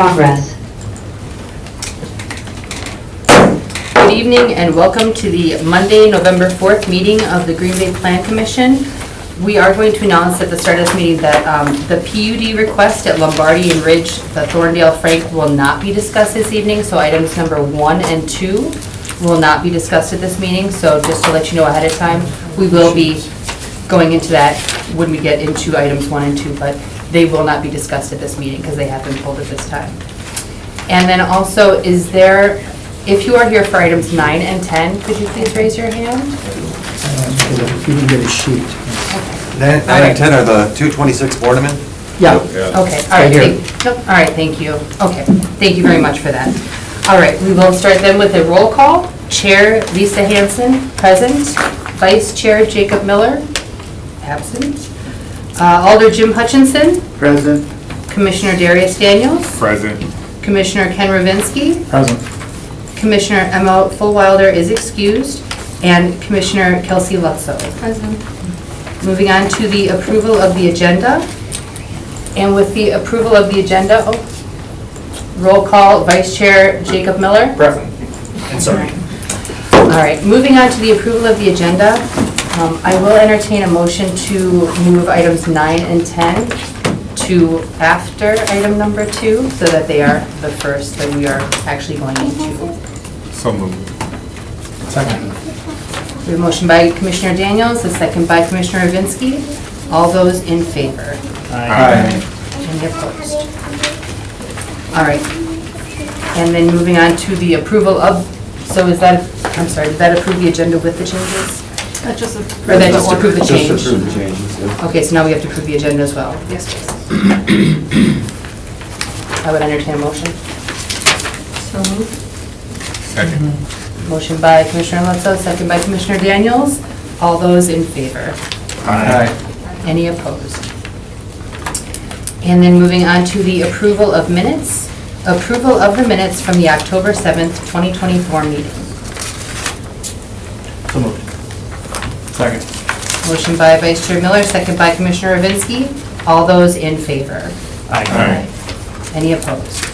Progress. Good evening and welcome to the Monday, November 4th meeting of the Green Bay Plan Commission. We are going to announce at the start of this meeting that the PUD request at Lombardi and Ridge, the Thorndale Frank, will not be discussed this evening. So items number 1 and 2 will not be discussed at this meeting. So just to let you know ahead of time, we will be going into that when we get into items 1 and 2, but they will not be discussed at this meeting because they have been pulled at this time. And then also, if you are here for items 9 and 10, could you please raise your hand? If you can get a sheet. 9 and 10 are the 226 Boardman? Yeah. Okay, all right, Right here. all right, thank you. Okay, thank you very much for that. All right, we will start then with a roll call. Chair Lisa Hanson, present. Vice Chair Jacob Miller, absent. Alder Jim Hutchinson, Present. Commissioner Darius Daniels, Present. Commissioner Ken Ravinsky, Present. Commissioner Emma Fullwilder is excused, and Commissioner Kelsey Lutzow. Present. Moving on to the approval of the agenda. And with the approval of the agenda, roll call, Vice Chair Jacob Miller. Present. And sorry. All right, moving on to the approval of the agenda, I will entertain a motion to move items 9 and 10 to after item number 2, so that they are the first that we are actually going into. So moved. Second. We have a motion by Commissioner Daniels, a second by Commissioner Ravinsky. All those in favor? Aye. Any opposed? All right. And then moving on to the approval of, so is that, I'm sorry, does that approve the agenda with the changes? Or that just approve the change? Just approve the changes, yeah. Okay, so now we have to approve the agenda as well. Yes, please. I would entertain a motion. So moved. Second. Motion by Commissioner Lutzow, second by Commissioner Daniels. All those in favor? Aye. Any opposed? And then moving on to the approval of minutes. Approval of the minutes from the October 7th, 2024 meeting. So moved. Second. Motion by Vice Chair Miller, second by Commissioner Ravinsky. All those in favor? Aye. Any opposed?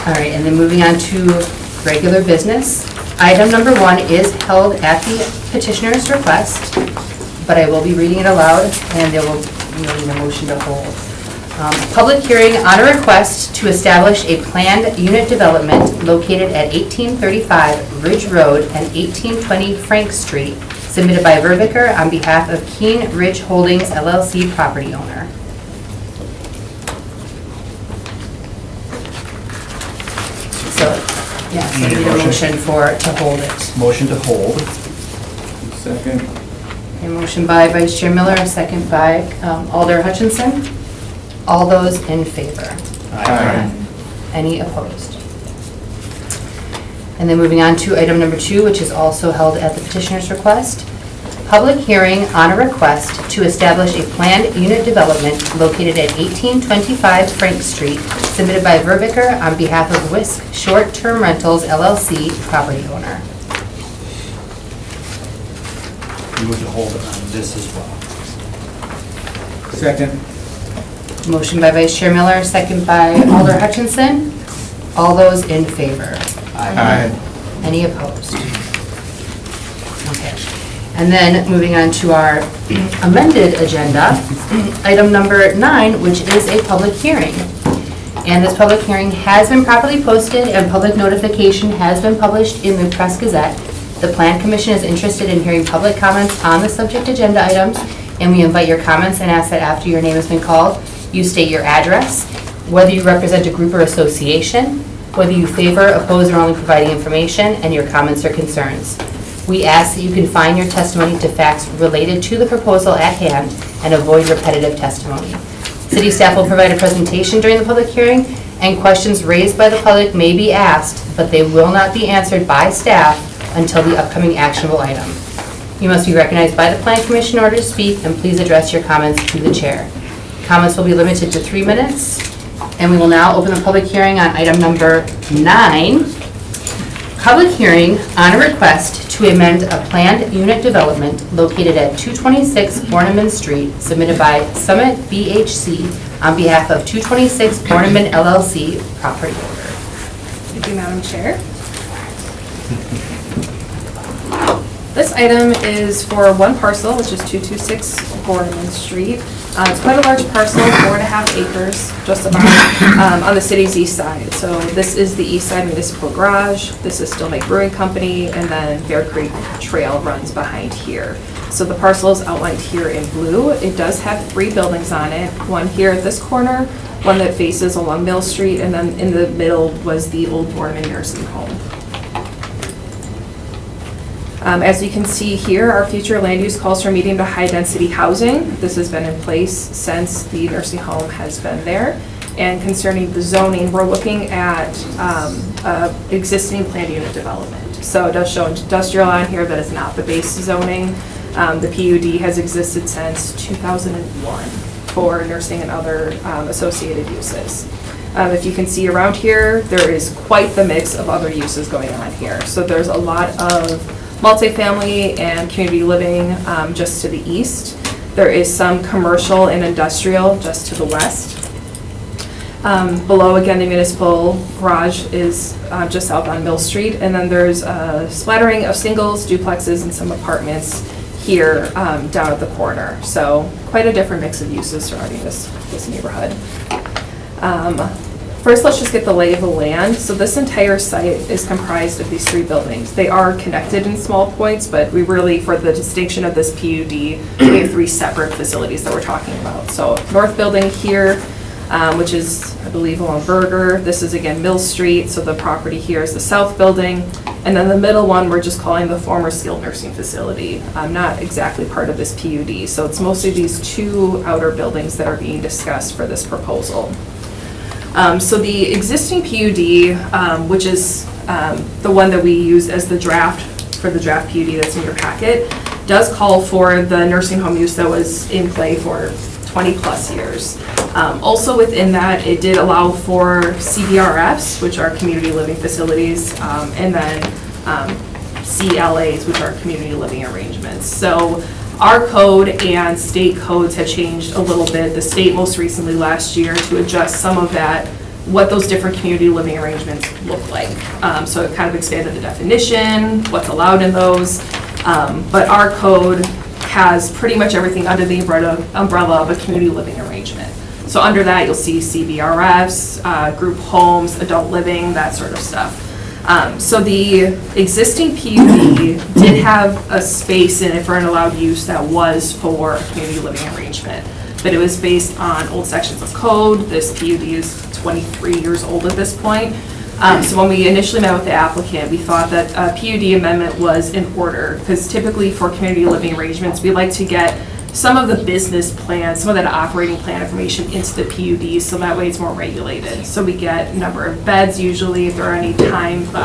All right, and then moving on to regular business. Item number 1 is held at the petitioner's request, but I will be reading it aloud, and there will be a motion to hold. Public hearing on a request to establish a planned unit development located at 1835 Ridge Road and 1820 Frank Street, submitted by Vervicker on behalf of Keene Ridge Holdings LLC property owner. So, yes, I need a motion to hold it. Motion to hold. Second. A motion by Vice Chair Miller, a second by Alder Hutchinson. All those in favor? Aye. Any opposed? And then moving on to item number 2, which is also held at the petitioner's request. Public hearing on a request to establish a planned unit development located at 1825 Frank Street, submitted by Vervicker on behalf of Whisk Short-Term Rentals LLC, property owner. Move to hold on this as well. Second. Motion by Vice Chair Miller, second by Alder Hutchinson. All those in favor? Aye. Any opposed? Okay. And then moving on to our amended agenda, item number 9, which is a public hearing. And this public hearing has been properly posted and public notification has been published in the Press Gazette. The Plan Commission is interested in hearing public comments on the subject agenda items, and we invite your comments and ask that after your name has been called, you state your address, whether you represent a group or association, whether you favor, oppose, or only providing information, and your comments or concerns. We ask that you confine your testimony to facts related to the proposal at hand and avoid repetitive testimony. City staff will provide a presentation during the public hearing, and questions raised by the public may be asked, but they will not be answered by staff until the upcoming actionable item. You must be recognized by the Plan Commission in order to speak, and please address your comments to the chair. Comments will be limited to 3 minutes, and we will now open the public hearing on item number 9. Public hearing on a request to amend a planned unit development located at 226 Borneman Street, submitted by Summit BHC on behalf of 226 Borneman LLC property owner. Thank you, Madam Chair. This item is for one parcel, which is 226 Borneman Street. It's quite a large parcel, 4.5 acres, just about, on the city's east side. So this is the East Side Municipal Garage, this is Still Make Brewing Company, and then Bear Creek Trail runs behind here. So the parcel is outlined here in blue. It does have 3 buildings on it, one here at this corner, one that faces along Mill Street, and then in the middle was the old Borneman Nursing Home. As you can see here, our future land use calls for medium to high density housing. This has been in place since the nursing home has been there. And concerning the zoning, we're looking at existing planned unit development. So it does show industrial on here, that is not the base zoning. The PUD has existed since 2001 for nursing and other associated uses. If you can see around here, there is quite the mix of other uses going on here. So there's a lot of multifamily and community living just to the east. There is some commercial and industrial just to the west. Below, again, the municipal garage is just south on Mill Street, and then there's a splattering of singles, duplexes, and some apartments here down at the corner. So quite a different mix of uses surrounding this neighborhood. First, let's just get the lay of the land. So this entire site is comprised of these 3 buildings. They are connected in small points, but we really, for the distinction of this PUD, we have 3 separate facilities that we're talking about. So north building here, which is, I believe, along Berger. This is, again, Mill Street, so the property here is the south building. And then the middle one, we're just calling the former skilled nursing facility, not exactly part of this PUD. So it's mostly these 2 outer buildings that are being discussed for this proposal. So the existing PUD, which is the one that we use as the draft for the draft PUD that's in your packet, does call for the nursing home use that was in play for 20 plus years. Also within that, it did allow for CBRFs, which are community living facilities, and then CLAs, which are community living arrangements. So our code and state codes have changed a little bit. The state most recently last year to adjust some of that, what those different community living arrangements look like. So it kind of expanded the definition, what's allowed in those. But our code has pretty much everything under the umbrella of a community living arrangement. So under that, you'll see CBRFs, group homes, adult living, that sort of stuff. So the existing PUD did have a space in it for an allowed use that was for a community living arrangement, but it was based on old sections of code. This PUD is 23 years old at this point. So when we initially met with the applicant, we thought that a PUD amendment was in order, because typically for community living arrangements, we like to get some of the business plan, some of that operating plan information into the PUD, so that way it's more regulated. So we get number of beds usually, if there are any times of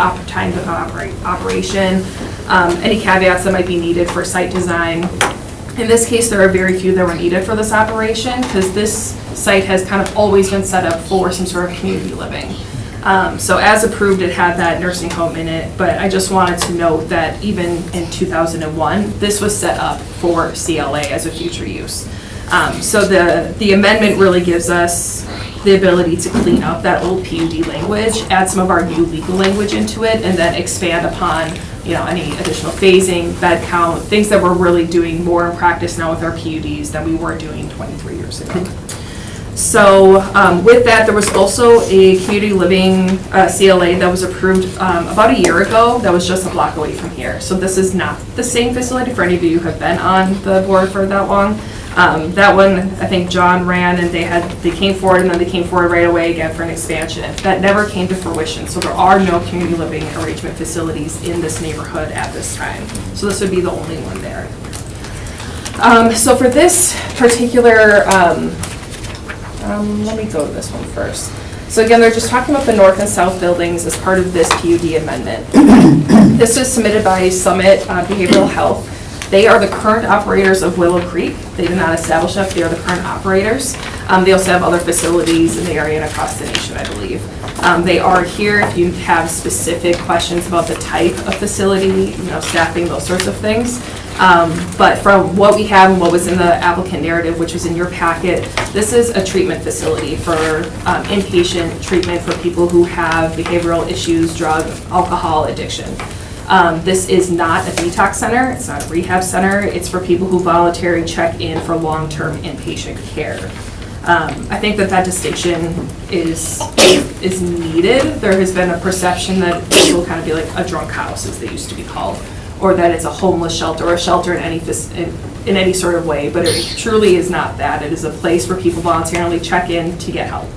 operation, any caveats that might be needed for site design. In this case, there are very few that were needed for this operation, because this site has kind of always been set up for some sort of community living. So as approved, it had that nursing home in it, but I just wanted to note that even in 2001, this was set up for CLA as a future use. So the amendment really gives us the ability to clean up that old PUD language, add some of our new legal language into it, and then expand upon, you know, any additional phasing, bed count, things that we're really doing more in practice now with our PUDs than we were doing 23 years ago. So with that, there was also a community living CLA that was approved about a year ago that was just a block away from here. So this is not the same facility for any of you who have been on the board for that long. That one, I think John ran and they came forward, and then they came forward right away again for an expansion. That never came to fruition. So there are no community living arrangement facilities in this neighborhood at this time. So this would be the only one there. So for this particular, let me go to this one first. So again, they're just talking about the north and south buildings as part of this PUD amendment. This is submitted by Summit Behavioral Health. They are the current operators of Willow Creek. They did not establish that, they are the current operators. They also have other facilities in the area and across the nation, I believe. They are here if you have specific questions about the type of facility, you know, staffing, those sorts of things. But from what we have and what was in the applicant narrative, which was in your packet, this is a treatment facility for inpatient treatment for people who have behavioral issues, drug, alcohol addiction. This is not a detox center, it's not a rehab center, it's for people who voluntarily check in for long-term inpatient care. I think that distinction is needed. There has been a perception that it will kind of be like a drunk house, as they used to be called, or that it's a homeless shelter or a shelter in any sort of way, but it truly is not that. It is a place where people voluntarily check in to get help.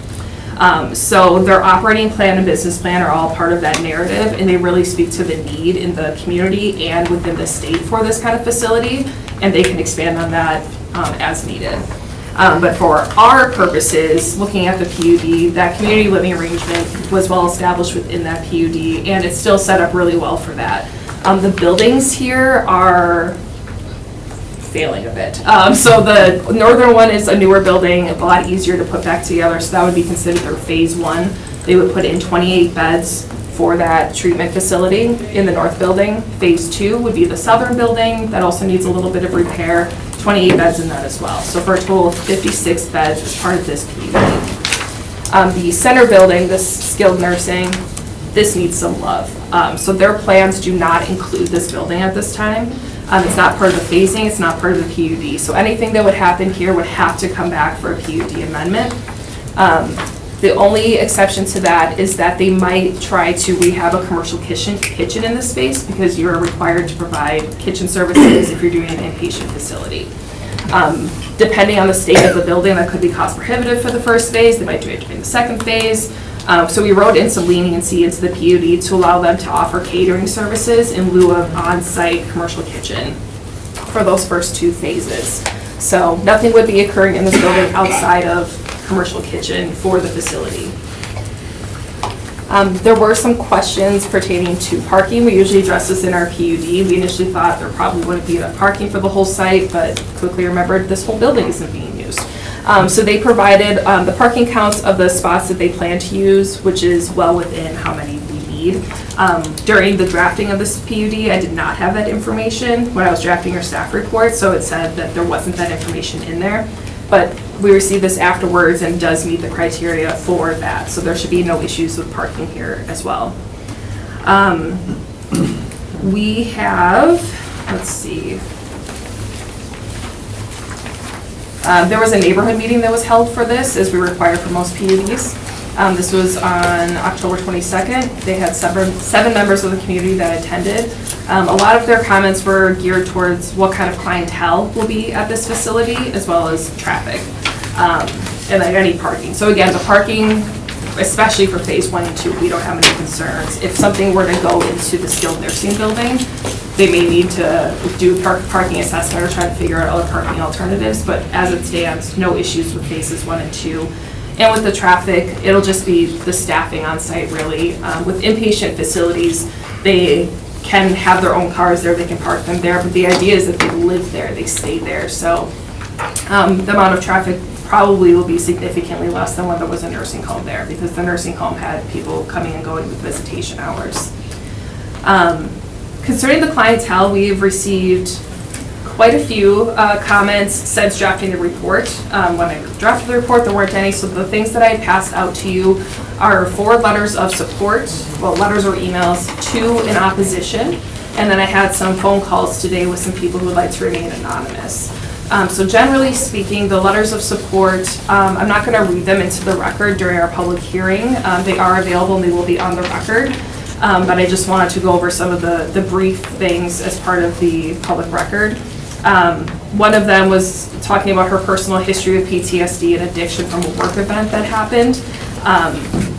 So their operating plan and business plan are all part of that narrative, and they really speak to the need in the community and within the state for this kind of facility, and they can expand on that as needed. But for our purposes, looking at the PUD, that community living arrangement was well established within that PUD, and it's still set up really well for that. The buildings here are failing a bit. So the northern one is a newer building, a lot easier to put back together, so that would be considered their phase one. They would put in 28 beds for that treatment facility in the north building. Phase two would be the southern building, that also needs a little bit of repair, 28 beds in that as well. So for a total of 56 beds as part of this PUD. The center building, this skilled nursing, this needs some love. So their plans do not include this building at this time. It's not part of the phasing, it's not part of the PUD. So anything that would happen here would have to come back for a PUD amendment. The only exception to that is that they might try to rehab a commercial kitchen in this space, because you're required to provide kitchen services if you're doing an inpatient facility. Depending on the state of the building, that could be cost prohibitive for the first phase. They might do it during the second phase. So we wrote in some leniency into the PUD to allow them to offer catering services in lieu of on-site commercial kitchen for those first two phases. So nothing would be occurring in this building outside of commercial kitchen for the facility. There were some questions pertaining to parking. We usually address this in our PUD. We initially thought there probably wouldn't be enough parking for the whole site, but quickly remembered this whole building isn't being used. So they provided the parking counts of the spots that they plan to use, which is well within how many we need. During the drafting of this PUD, I did not have that information when I was drafting your staff report, so it said that there wasn't that information in there. But we received this afterwards and does meet the criteria for that, so there should be no issues with parking here as well. We have, let's see. There was a neighborhood meeting that was held for this, as we require for most PUDs. This was on October 22nd. They had seven members of the community that attended. A lot of their comments were geared towards what kind of clientele will be at this facility, as well as traffic, and like any parking. So again, the parking, especially for phase 1 and 2, we don't have any concerns. If something were to go into the skilled nursing building, they may need to do parking assessment or try to figure out other parking alternatives, but as it stands, no issues with phases 1 and 2. And with the traffic, it'll just be the staffing on site, really. With inpatient facilities, they can have their own cars there, they can park them there, but the idea is that they live there, they stay there. So the amount of traffic probably will be significantly less than when there was a nursing home there, because the nursing home had people coming and going with visitation hours. Concerning the clientele, we've received quite a few comments since drafting the report. When I drafted the report, there weren't any, so the things that I had passed out to you are 4 letters of support, well, letters or emails, 2 in opposition, and then I had some phone calls today with some people who would like to remain anonymous. So generally speaking, the letters of support, I'm not going to read them into the record during our public hearing. They are available and they will be on the record. But I just wanted to go over some of the brief things as part of the public record. One of them was talking about her personal history of PTSD and addiction from a work event that happened.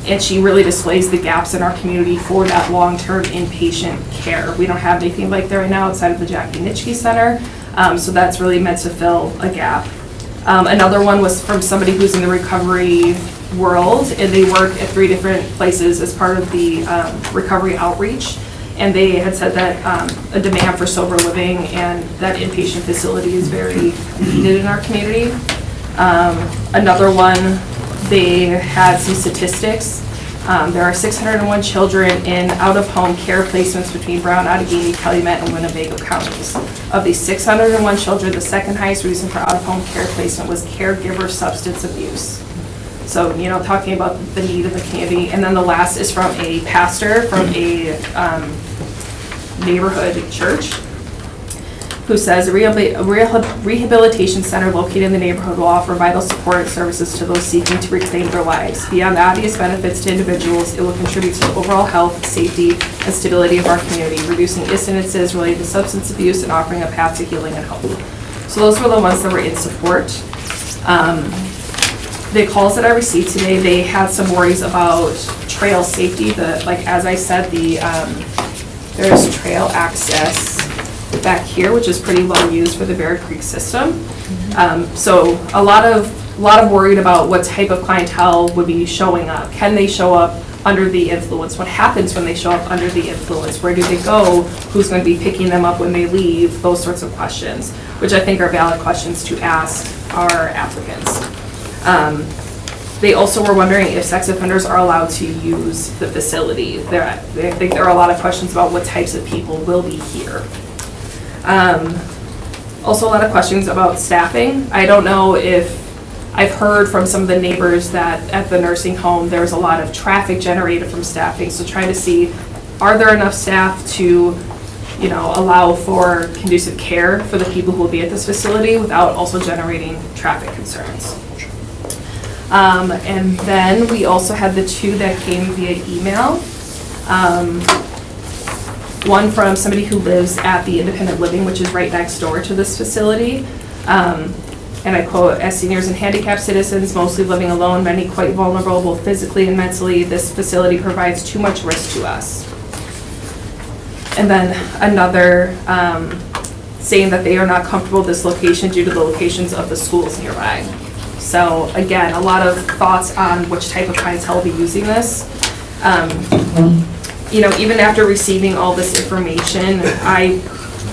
And she really displays the gaps in our community for that long-term inpatient care. We don't have anything like that right now outside of the Jackie Nitschke Center. So that's really meant to fill a gap. Another one was from somebody who's in the recovery world, and they work at 3 different places as part of the recovery outreach. And they had said that a demand for sober living and that inpatient facility is very needed in our community. Another one, they had some statistics There are 601 children in out-of-home care placements between Brown, Outagamie, Calumet, and Winnebago counties. Of these 601 children, the second highest reason for out-of-home care placement was caregiver substance abuse. So, talking about the need of the community. And then the last is from a pastor from a neighborhood church, who says a rehabilitation center located in the neighborhood will offer vital support and services to those seeking to reclaim their lives. Beyond the obvious benefits to individuals, it will contribute to the overall health, safety, and stability of our community, reducing incidences related to substance abuse and offering a path to healing and hope. So those were the ones that were in support. The calls that I received today, they had some worries about trail safety. As I said, there's trail access back here, which is pretty well used for the Bear Creek system. So a lot of worried about what type of clientele would be showing up. Can they show up under the influence? What happens when they show up under the influence? Where do they go? Who's going to be picking them up when they leave? Those sorts of questions, which I think are valid questions to ask our applicants. They also were wondering if sex offenders are allowed to use the facility. I think there are a lot of questions about what types of people will be here. Also a lot of questions about staffing. I don't know if I've heard from some of the neighbors that at the nursing home there's a lot of traffic generated from staffing, so trying to see, are there enough staff to allow for conducive care for the people who will be at this facility without also generating traffic concerns. And then we also had the two that came via email. One from somebody who lives at the Independent Living, which is right next door to this facility. And I quote, "As seniors and handicapped citizens, mostly living alone, many quite vulnerable both physically and mentally, this facility provides too much risk to us." And then another saying that they are not comfortable with this location due to the locations of the schools nearby. So again, a lot of thoughts on which type of clientele will be using this. Even after receiving all this information,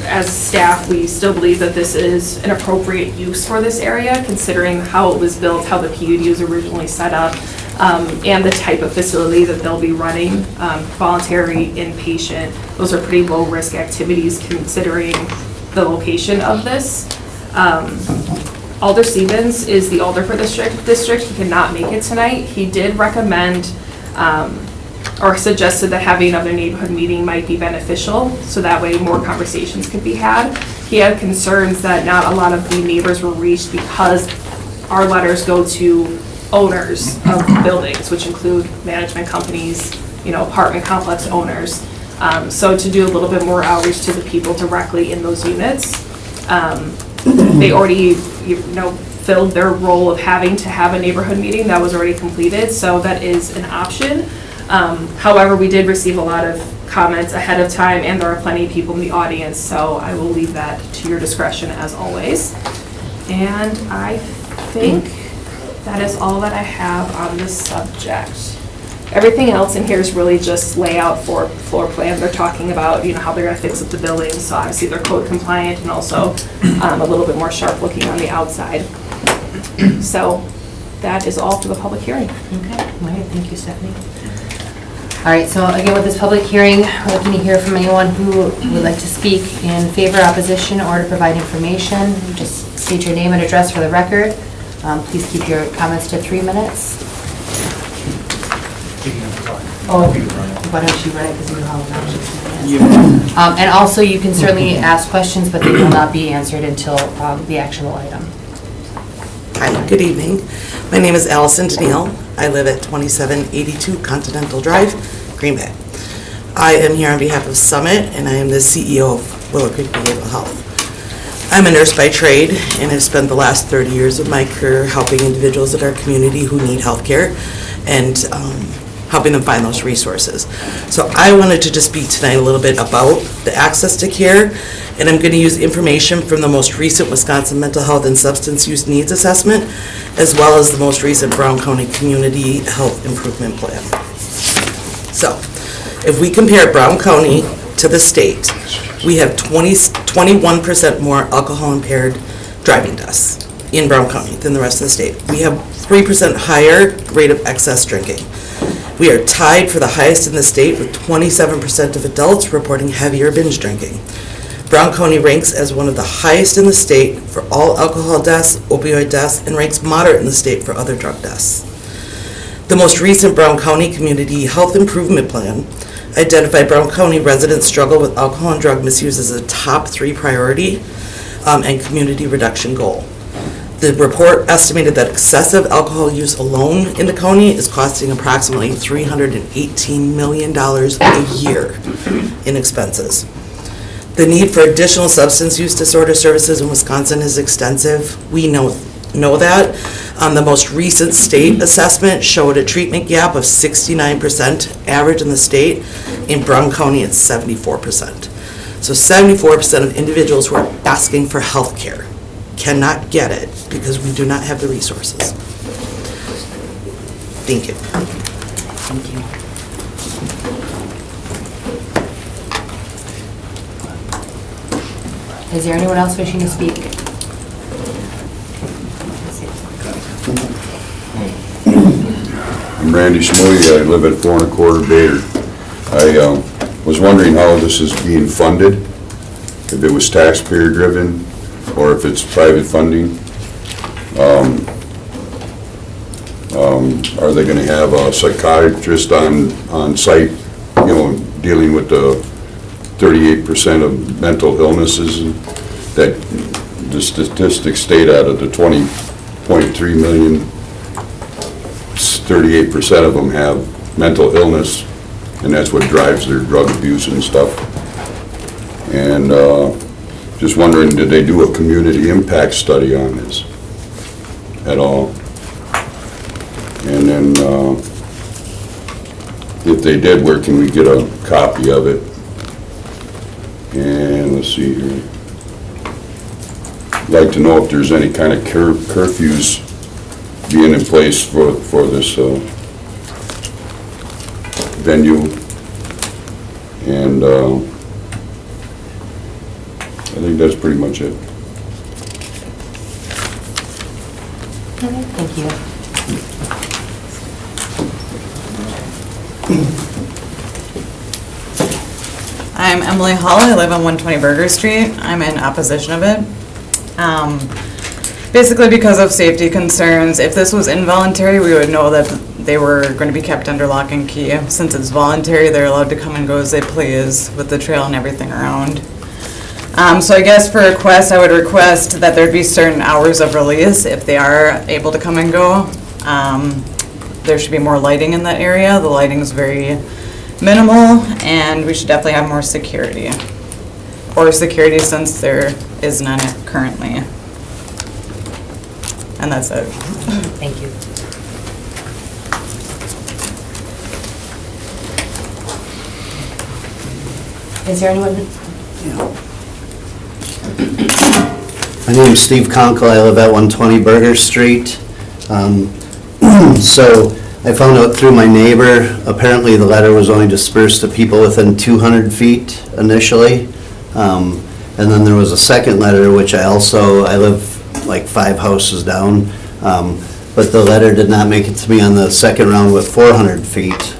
as staff, we still believe that this is an appropriate use for this area, considering how it was built, how the PUD was originally set up, and the type of facility that they'll be running, voluntary, inpatient. Those are pretty low-risk activities considering the location of this. Alder Stevens is the alder for this district. He could not make it tonight. He did recommend or suggested that having another neighborhood meeting might be beneficial, so that way more conversations could be had. He had concerns that not a lot of the neighbors were reached because our letters go to owners of buildings, which include management companies, apartment complex owners. So to do a little bit more outreach to the people directly in those units. They already, filled their role of having to have a neighborhood meeting. That was already completed, so that is an option. However, we did receive a lot of comments ahead of time, and there are plenty of people in the audience, so I will leave that to your discretion as always. And I think that is all that I have on this subject. Everything else in here is really just layout for floor plan. They're talking about, how they're gonna fix up the buildings, so obviously they're code compliant and also a little bit more sharp looking on the outside. So that is all for the public hearing. Okay, all right, thank you, Stephanie. All right, so again, with this public hearing, we're looking to hear from anyone who would like to speak in favor, opposition, or to provide information. Just state your name and address for the record. Please keep your comments to 3 minutes. Oh, why don't you write it, because you know how long. And also, you can certainly ask questions, but they will not be answered until the actual item. Hi, good evening. My name is Allison Danielle. I live at 2782 Continental Drive, Green Bay. I am here on behalf of Summit, and I am the CEO of Willow Creek Behavioral Health. I'm a nurse by trade, and I've spent the last 30 years of my career helping individuals in our community who need health care and helping them find those resources. So I wanted to just speak tonight a little bit about the access to care, and I'm going to use information from the most recent Wisconsin Mental Health and Substance Use Needs Assessment, as well as the most recent Brown County Community Health Improvement Plan. So, if we compare Brown County to the state, we have 21% more alcohol-impaired driving deaths in Brown County than the rest of the state. We have 3% higher rate of excess drinking. We are tied for the highest in the state with 27% of adults reporting heavier binge drinking. Brown County ranks as one of the highest in the state for all alcohol deaths, opioid deaths, and ranks moderate in the state for other drug deaths. The most recent Brown County Community Health Improvement Plan identified Brown County residents struggle with alcohol and drug misuse as a top 3 priority and community reduction goal. The report estimated that excessive alcohol use alone in the county is costing approximately $318 million a year in expenses. The need for additional substance use disorder services in Wisconsin is extensive. We know that. The most recent state assessment showed a treatment gap of 69% average in the state. In Brown County, it's 74%. So 74% of individuals who are asking for health care cannot get it because we do not have the resources. Thank you. Thank you. Is there anyone else wishing to speak? I'm Randy Smolley. I live at 4 1/4 Bader. I was wondering how this is being funded, if it was taxpayer driven or if it's private funding. Are they going to have a psychiatrist on site, dealing with the 38% of mental illnesses that the statistics state out of the 20.3 million, 38% of them have mental illness, and that's what drives their drug abuse and stuff. And just wondering, did they do a community impact study on this at all? And then if they did, where can we get a copy of it? And let's see here. I'd like to know if there's any kind of curfews being in place for this venue. And I think that's pretty much it. Okay, thank you. I'm Emily Hall. I live on 120 Burger Street. I'm in opposition of it. Basically because of safety concerns. If this was involuntary, we would know that they were going to be kept under lock and key. Since it's voluntary, they're allowed to come and go as they please with the trail and everything around. So I guess for requests, I would request that there'd be certain hours of release if they are able to come and go. There should be more lighting in that area. The lighting is very minimal, and we should definitely have more security. Or security, since there is none currently. And that's it. Thank you. Is there anyone? My name is Steve Conkle. I live at 120 Burger Street. So I found out through my neighbor, apparently the letter was only dispersed to people within 200 feet initially. And then there was a second letter, which I live like 5 houses down. But the letter did not make it to me on the second round with 400 feet.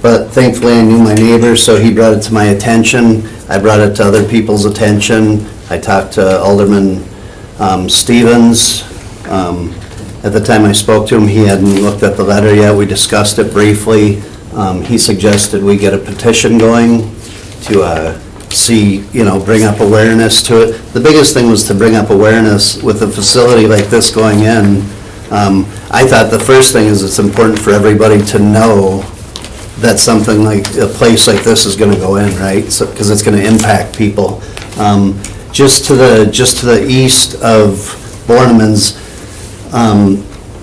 But thankfully I knew my neighbor, so he brought it to my attention. I brought it to other people's attention. I talked to Alderman Stevens. At the time I spoke to him, he hadn't looked at the letter yet. We discussed it briefly. He suggested we get a petition going to bring up awareness to it. The biggest thing was to bring up awareness with a facility like this going in. I thought the first thing is it's important for everybody to know that something like a place like this is going to go in, right? So, because it's going to impact people. Just to the east of Borneman's,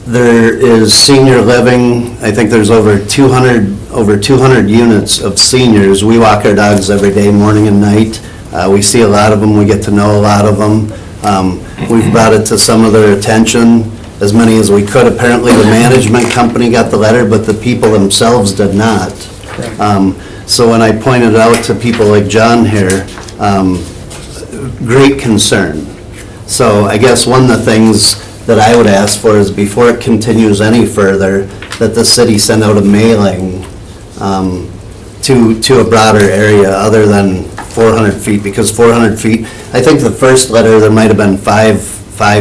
there is senior living. I think there's over 200 units of seniors. We walk our dogs every day, morning and night. We see a lot of them. We get to know a lot of them. We've brought it to some of their attention, as many as we could. Apparently, the management company got the letter, but the people themselves did not. So when I pointed out to people like John here, great concern. So I guess one of the things that I would ask for is before it continues any further, that the city send out a mailing to a broader area other than 400 feet, because 400 feet, I think the first letter, there might have been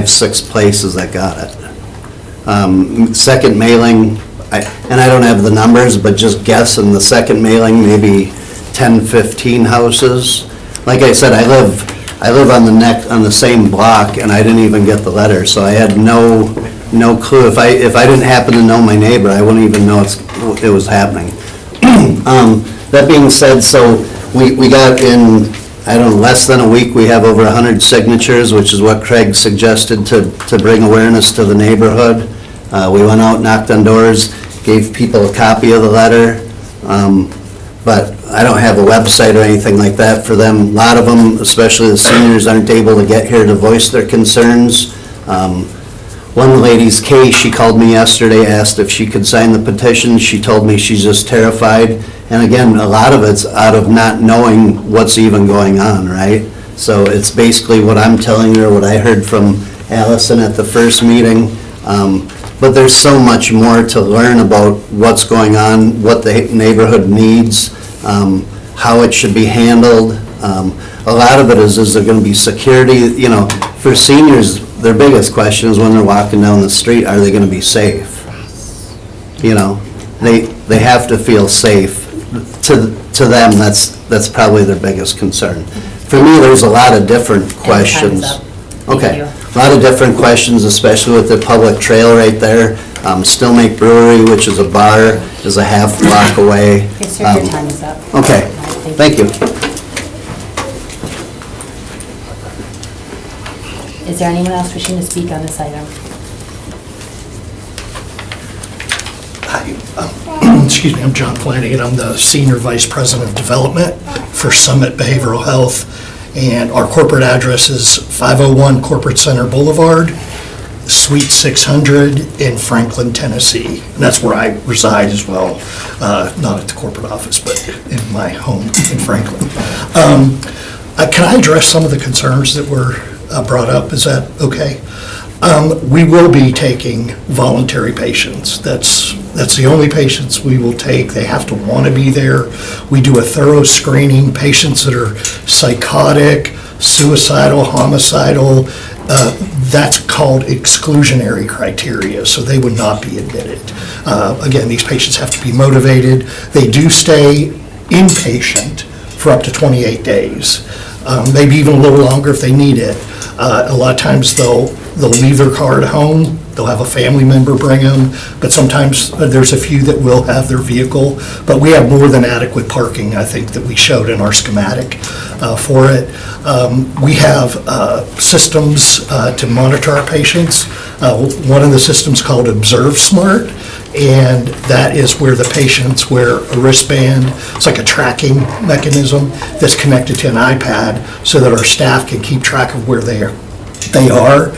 six places that got it. Second mailing, and I don't have the numbers, but just guessing, the second mailing, maybe 10, 15 houses. Like I said, I live on the same block, and I didn't even get the letter, so I had no clue. If I didn't happen to know my neighbor, I wouldn't even know it was happening. That being said, so we got in, I don't know, less than a week, we have over 100 signatures, which is what Craig suggested to bring awareness to the neighborhood. We went out, knocked on doors, gave people a copy of the letter, but I don't have a website or anything like that for them. A lot of them, especially the seniors, aren't able to get here to voice their concerns. One lady's case, she called me yesterday, asked if she could sign the petition. She told me she's just terrified. And again, a lot of it's out of not knowing what's even going on, right? So it's basically what I'm telling her, what I heard from Allison at the first meeting. But there's so much more to learn about what's going on, what the neighborhood needs, how it should be handled. A lot of it is there going to be security? You know, for seniors, their biggest question is when they're walking down the street, are they going to be safe? You know, they have to feel safe. To them, that's probably their biggest concern. For me, there's a lot of different questions. Okay, a lot of different questions, especially with the public trail right there. Still Make Brewery, which is a bar, is a half block away. Okay, sir, your time is up. Okay, thank you. Is there anyone else wishing to speak on this item? Excuse me, I'm John Flanagan. I'm the Senior Vice President of Development for Summit Behavioral Health, and our corporate address is 501 Corporate Center Boulevard, Suite 600 in Franklin, Tennessee. And that's where I reside as well, not at the corporate office, but in my home in Franklin. Can I address some of the concerns that were brought up? Is that okay? We will be taking voluntary patients. That's the only patients we will take. They have to want to be there. We do a thorough screening. Patients that are psychotic, suicidal, homicidal, that's called exclusionary criteria, so they would not be admitted. Again, these patients have to be motivated. They do stay inpatient for up to 28 days, maybe even a little longer if they need it. A lot of times they'll leave their car at home, they'll have a family member bring them, but sometimes there's a few that will have their vehicle. But we have more than adequate parking, I think, that we showed in our schematic for it. We have systems to monitor our patients. One of the systems called Observe Smart, and that is where the patients wear a wristband. It's like a tracking mechanism that's connected to an iPad so that our staff can keep track of where they are.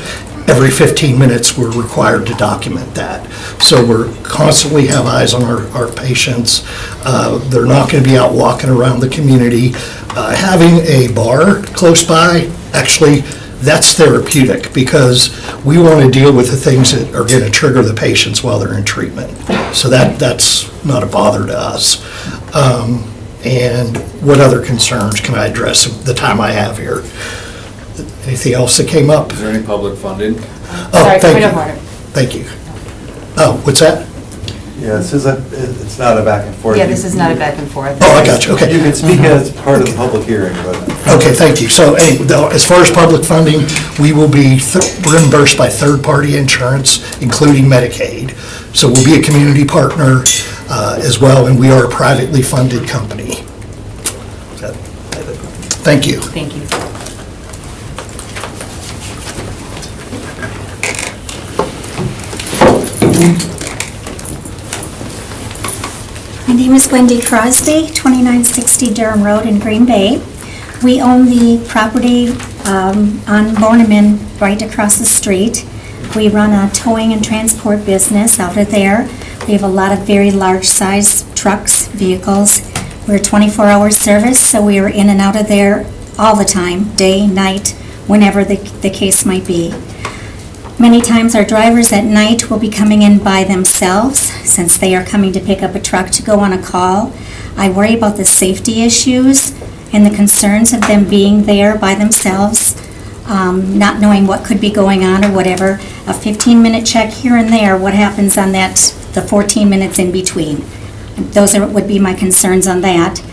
Every 15 minutes, we're required to document that. So we're constantly have eyes on our patients. They're not going to be out walking around the community. Having a bar close by, actually, that's therapeutic because we want to deal with the things that are going to trigger the patients while they're in treatment. So that's not a bother to us. And what other concerns can I address the time I have here? Anything else that came up? Is there any public funding? Sorry, thank point you. of order. Thank you. Oh, what's that? Yeah, this is it's not a back and forth. Yeah, this is not a back and forth. Oh, I got you, okay. You can speak as part of the public hearing, but. Okay, thank you. So as far as public funding, we will be reimbursed by third-party insurance, including Medicaid. So we'll be a community partner as well, and we are a privately funded company. Thank you. Thank you. My name is Wendy Crosby, 2960 Durham Road in Green Bay. We own the property on Borneman right across the street. We run a towing and transport business out of there. We have a lot of very large-sized trucks, vehicles. We're a 24-hour service, so we are in and out of there all the time, day, night, whenever the case might be. Many times our drivers at night will be coming in by themselves since they are coming to pick up a truck to go on a call. I worry about the safety issues and the concerns of them being there by themselves, not knowing what could be going on or whatever. A 15-minute check here and there, what happens on that, the 14 minutes in between? Those would be my concerns on that.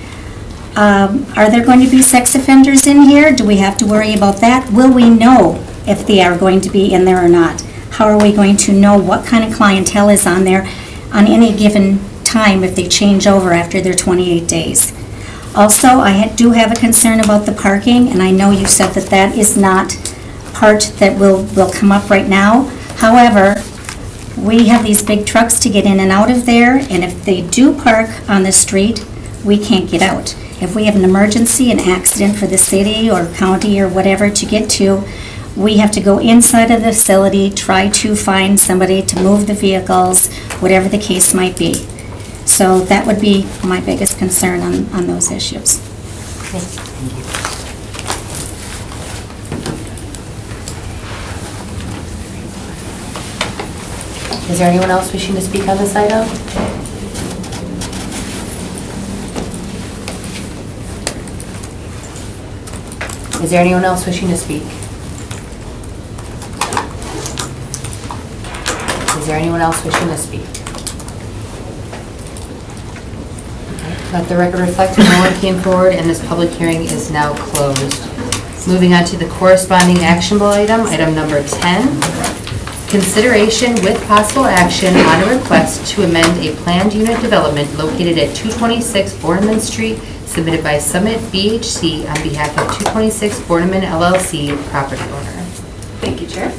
Are there going to be sex offenders in here? Do we have to worry about that? Will we know if they are going to be in there or not? How are we going to know what kind of clientele is on there on any given time if they change over after their 28 days? Also, I do have a concern about the parking, and I know you said that that is not part that will come up right now. However, we have these big trucks to get in and out of there, and if they do park on the street, we can't get out. If we have an emergency, an accident for the city or county or whatever to get to, we have to go inside of the facility, try to find somebody to move the vehicles, whatever the case might be. So that would be my biggest concern on those issues. Is there anyone else wishing to speak on this item? Is there anyone else wishing to speak? Is there anyone else wishing to speak? Let the record reflect that no one came forward and this public hearing is now closed. Moving on to the corresponding actionable item, item number 10. Consideration with possible action on a request to amend a planned unit development located at 226 Borneman Street, submitted by Summit BHC on behalf of 226 Borneman LLC, property owner. Thank you, Chair.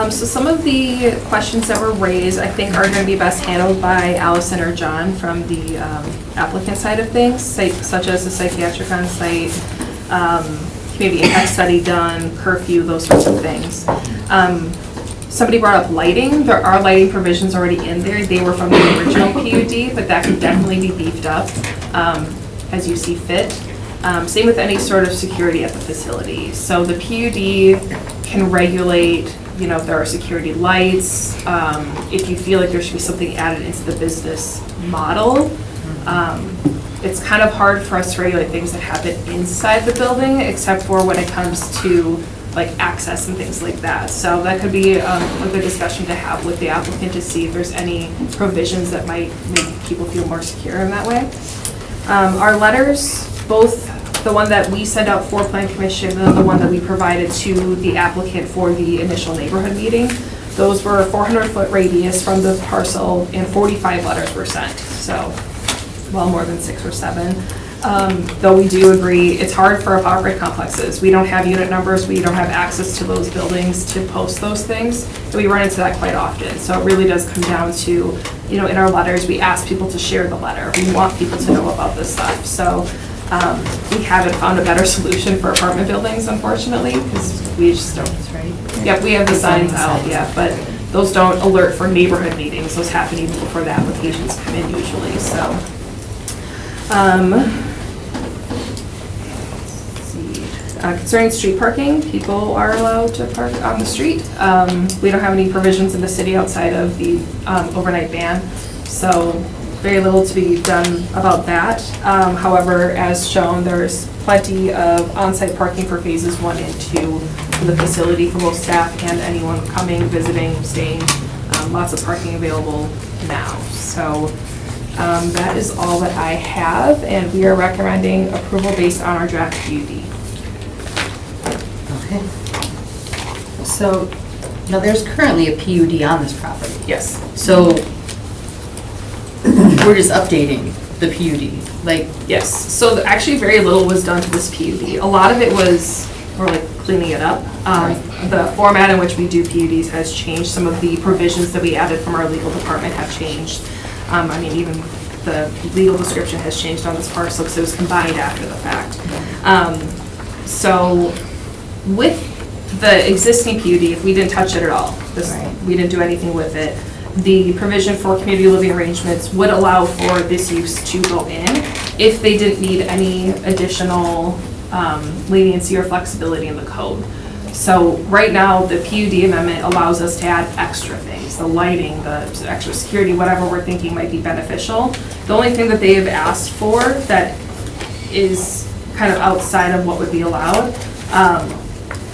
So some of the questions that were raised, I think, are going to be best handled by Allison or John from the applicant side of things, such as the psychiatric on-site, community impact study done, curfew, those sorts of things. Somebody brought up lighting. There are lighting provisions already in there. They were from the original PUD, but that could definitely be beefed up as you see fit. Same with any sort of security at the facility. So the PUD can regulate, you know, if there are security lights, if you feel like there should be something added into the business model. It's kind of hard for us to regulate things that happen inside the building, except for when it comes to like access and things like that. So that could be a good discussion to have with the applicant to see if there's any provisions that might make people feel more secure in that way. Our letters, both the one that we sent out for Plan Commission and the one that we provided to the applicant for the initial neighborhood meeting, those were 400-foot radius from the parcel and 45 letters were sent. So well more than 6 or 7. Though we do agree, it's hard for apartment complexes. We don't have unit numbers, we don't have access to those buildings to post those things. So we run into that quite often. So it really does come down to, you know, in our letters, we ask people to share the letter. We want people to know about this stuff. So we haven't found a better solution for apartment buildings, unfortunately, because we just don't. That's right. Yep, we have the signs out, yeah, but those don't alert for neighborhood meetings. Those happen even before the applications come in usually, so. Concerning street parking, people are allowed to park on the street. We don't have any provisions in the city outside of the overnight ban, so very little to be done about that. However, as shown, there's plenty of on-site parking for phases 1 and 2 for the facility for both staff and anyone coming, visiting, staying. Lots of parking available now. So that is all that I have, and we are recommending approval based on our draft PUD. Okay. So, now there's currently a PUD on this property. Yes. So, we're just updating the PUD, like. Yes, so actually very little was done to this PUD. A lot of it was, we're like cleaning it up. The format in which we do PUDs has changed. Some of the provisions that we added from our legal department have changed. I mean, even the legal description has changed on this parcel because it was combined after the fact. So with the existing PUD, if we didn't touch it at all, we didn't do anything with it, the provision for community living arrangements would allow for this use to go in if they didn't need any additional leniency or flexibility in the code. So right now, the PUD amendment allows us to add extra things, the lighting, the extra security, whatever we're thinking might be beneficial. The only thing that they have asked for that is kind of outside of what would be allowed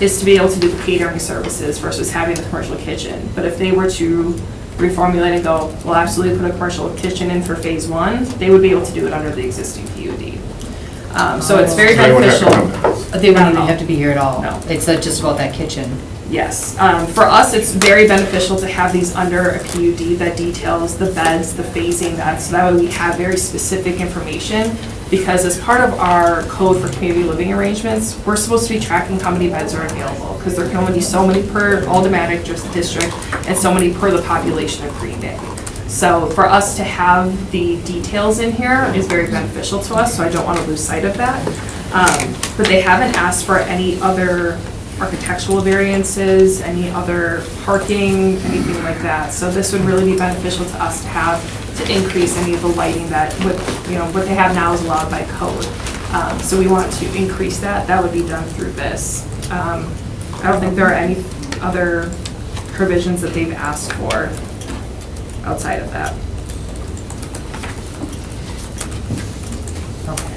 is to be able to do the catering services versus having the commercial kitchen. But if they were to reformulate and go, we'll absolutely put a commercial kitchen in for phase one, they would be able to do it under the existing PUD. So it's very So they wouldn't have to beneficial. come to us. They wouldn't even have to be here at all. No. It's just about that kitchen. Yes, for us, it's very beneficial to have these under a PUD that details the beds, the phasing, so that way we have very specific information. Because as part of our code for community living arrangements, we're supposed to be tracking how many beds are available, because there can only be so many per Aldermanic district and so many per the population of Green Bay. So for us to have the details in here is very beneficial to us, so I don't want to lose sight of that. But they haven't asked for any other architectural variances, any other parking, anything like that. So this would really be beneficial to us to have, to increase any of the lighting that, what they have now is allowed by code. So we want to increase that. That would be done through this. I don't think there are any other provisions that they've asked for outside of that. Okay.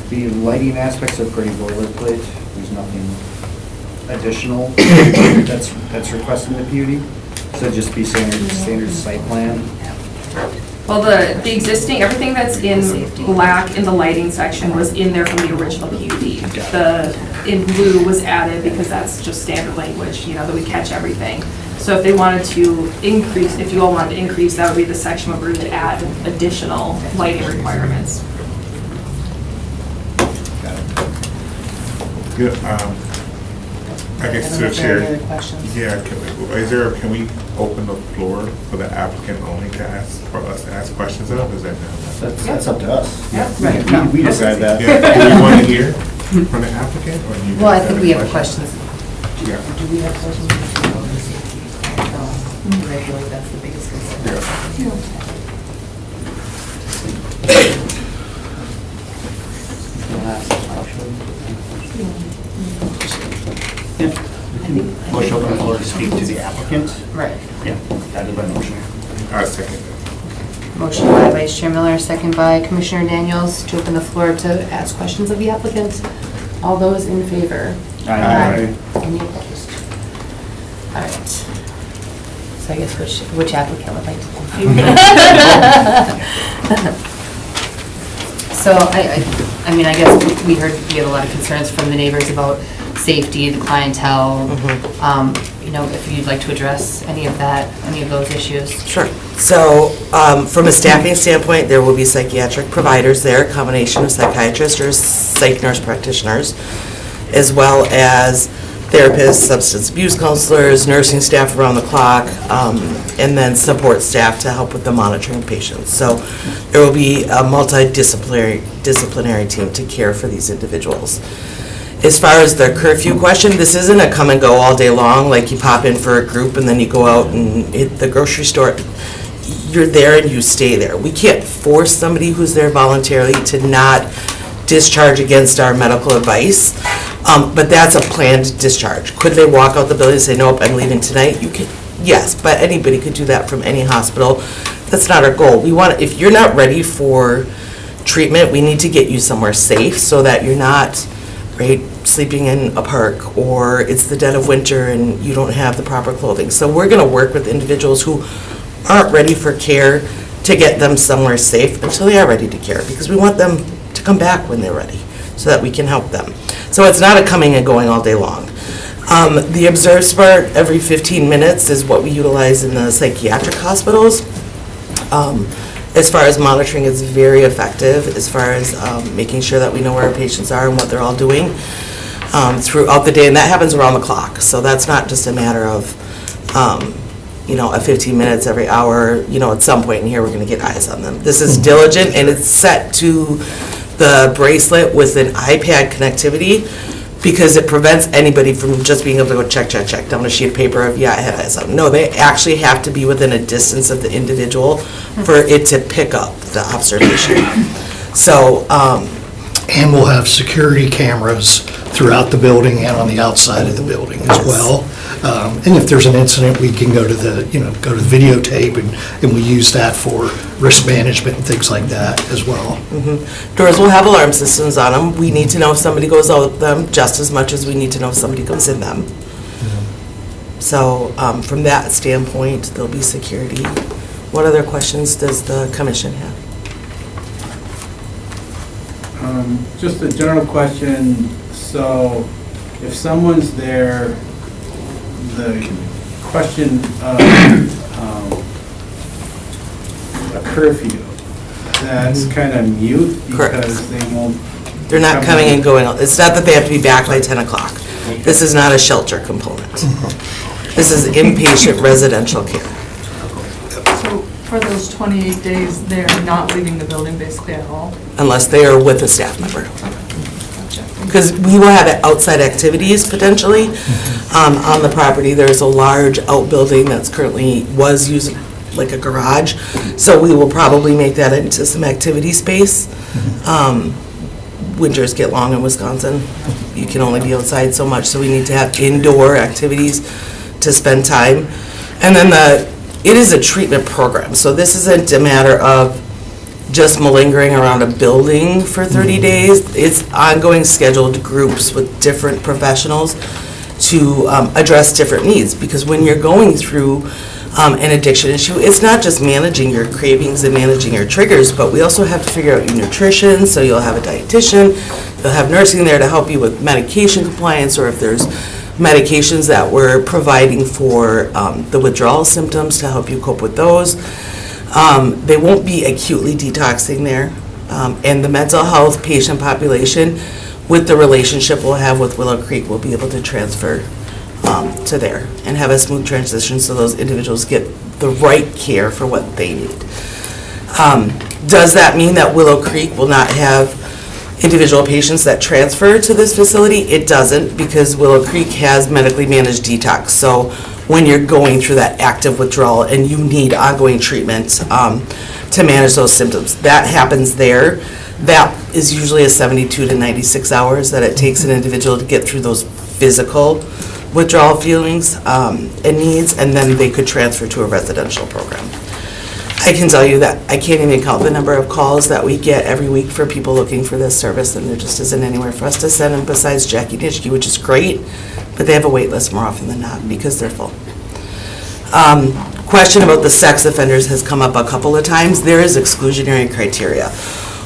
The lighting aspects are pretty boilerplate. There's nothing additional that's requested in the PUD. So it'd just be standard site plan. Well, the existing, everything that's in black in the lighting section was in there from the original PUD. The in blue was added because that's just standard language, that we catch everything. So if they wanted to increase, if you all wanted to increase, that would be the section where we would add additional lighting requirements. Good, I guess to the chair. Any other questions? Yeah, can we open the floor for the applicant only to ask, for us to ask questions of, is that no? That's up to us. Yeah, right. We decide that. Yeah, do we want to hear from the applicant, or you? Well, I think we have questions. Yeah. Do we have questions? No. Regularly, that's the biggest concern. Push open the floor to speak to the applicant. Right. Yeah, that is my motion. I second that. Motion by Vice Chair Miller, second by Commissioner Daniels to open the floor to ask questions of the applicant. All those in favor? Aye. Any opposed? All right. So I guess which applicant would like to? So I mean, I guess we have a lot of concerns from the neighbors about safety, the clientele. If you'd like to address any of those issues. Sure. So, from a staffing standpoint, there will be psychiatric providers there, a combination of psychiatrists or psych nurse practitioners, as well as therapists, substance abuse counselors, nursing staff around the clock, and then support staff to help with the monitoring of patients. So there will be a multidisciplinary team to care for these individuals. As far as the curfew question, this isn't a come and go all day long, like you pop in for a group and then you go out and hit the grocery store. You're there and you stay there. We can't force somebody who's there voluntarily to not discharge against our medical advice, but that's a planned discharge. Could they walk out the building and say, nope, I'm leaving tonight? You could, yes, but anybody could do that from any hospital. That's not our goal. We want, if you're not ready for treatment, we need to get you somewhere safe so that you're not, right, sleeping in a park, or it's the dead of winter and you don't have the proper clothing. So we're going to work with individuals who aren't ready for care to get them somewhere safe until they are ready to care, because we want them to come back when they're ready so that we can help them. So it's not a coming and going all day long. The observe SMART every 15 minutes is what we utilize in the psychiatric hospitals. As far as monitoring, it's very effective as far as making sure that we know where our patients are and what they're all doing throughout the day, and that happens around the clock. So that's not just a matter of, a 15 minutes every hour, at some point in here, we're going to get eyes on them. This is diligent, and it's set to the bracelet with an iPad connectivity because it prevents anybody from just being able to go check down a sheet of paper of, yeah, I had something. No, they actually have to be within a distance of the individual for it to pick up the observation. So, And we'll have security cameras throughout the building and on the outside of the building as well. And if there's an incident, we can go to the videotape, and we use that for risk management and things like that as well. doors will have alarm systems on them. We need to know if somebody goes out them just as much as we need to know if somebody comes in them. So from that standpoint, there'll be security. What other questions does the commission have? Just a general question. So if someone's there, the question of a curfew, that's kind of mute because they won't. They're not coming and going. It's not that they have to be back by 10 o'clock. This is not a shelter component. This is inpatient residential care. So for those 28 days, they're not leaving the building basically at all? Unless they are with a staff member. Because we will have outside activities potentially on the property. There's a large outbuilding that's currently was used like a garage. So we will probably make that into some activity space. Winters get long in Wisconsin. You can only be outside so much, so we need to have indoor activities to spend time. And then it is a treatment program. So this isn't a matter of just malingering around a building for 30 days. It's ongoing scheduled groups with different professionals to address different needs. Because when you're going through an addiction issue, it's not just managing your cravings and managing your triggers, but we also have to figure out your nutrition. So you'll have a dietitian, you'll have nursing there to help you with medication compliance, or if there's medications that we're providing for the withdrawal symptoms to help you cope with those. They won't be acutely detoxing there. And the mental health patient population, with the relationship we'll have with Willow Creek, will be able to transfer to there and have a smooth transition so those individuals get the right care for what they need. Does that mean that Willow Creek will not have individual patients that transfer to this facility? It doesn't, because Willow Creek has medically managed detox. So when you're going through that active withdrawal and you need ongoing treatment to manage those symptoms, that happens there. That is usually a 72 to 96 hours that it takes an individual to get through those physical withdrawal feelings and needs, and then they could transfer to a residential program. I can tell you that I can't even count the number of calls that we get every week for people looking for this service, and there just isn't anywhere for us to send them besides Jackie Nitschke, which is great, but they have a wait list more often than not because they're full. Question about the sex offenders has come up a couple of times. There is exclusionary criteria.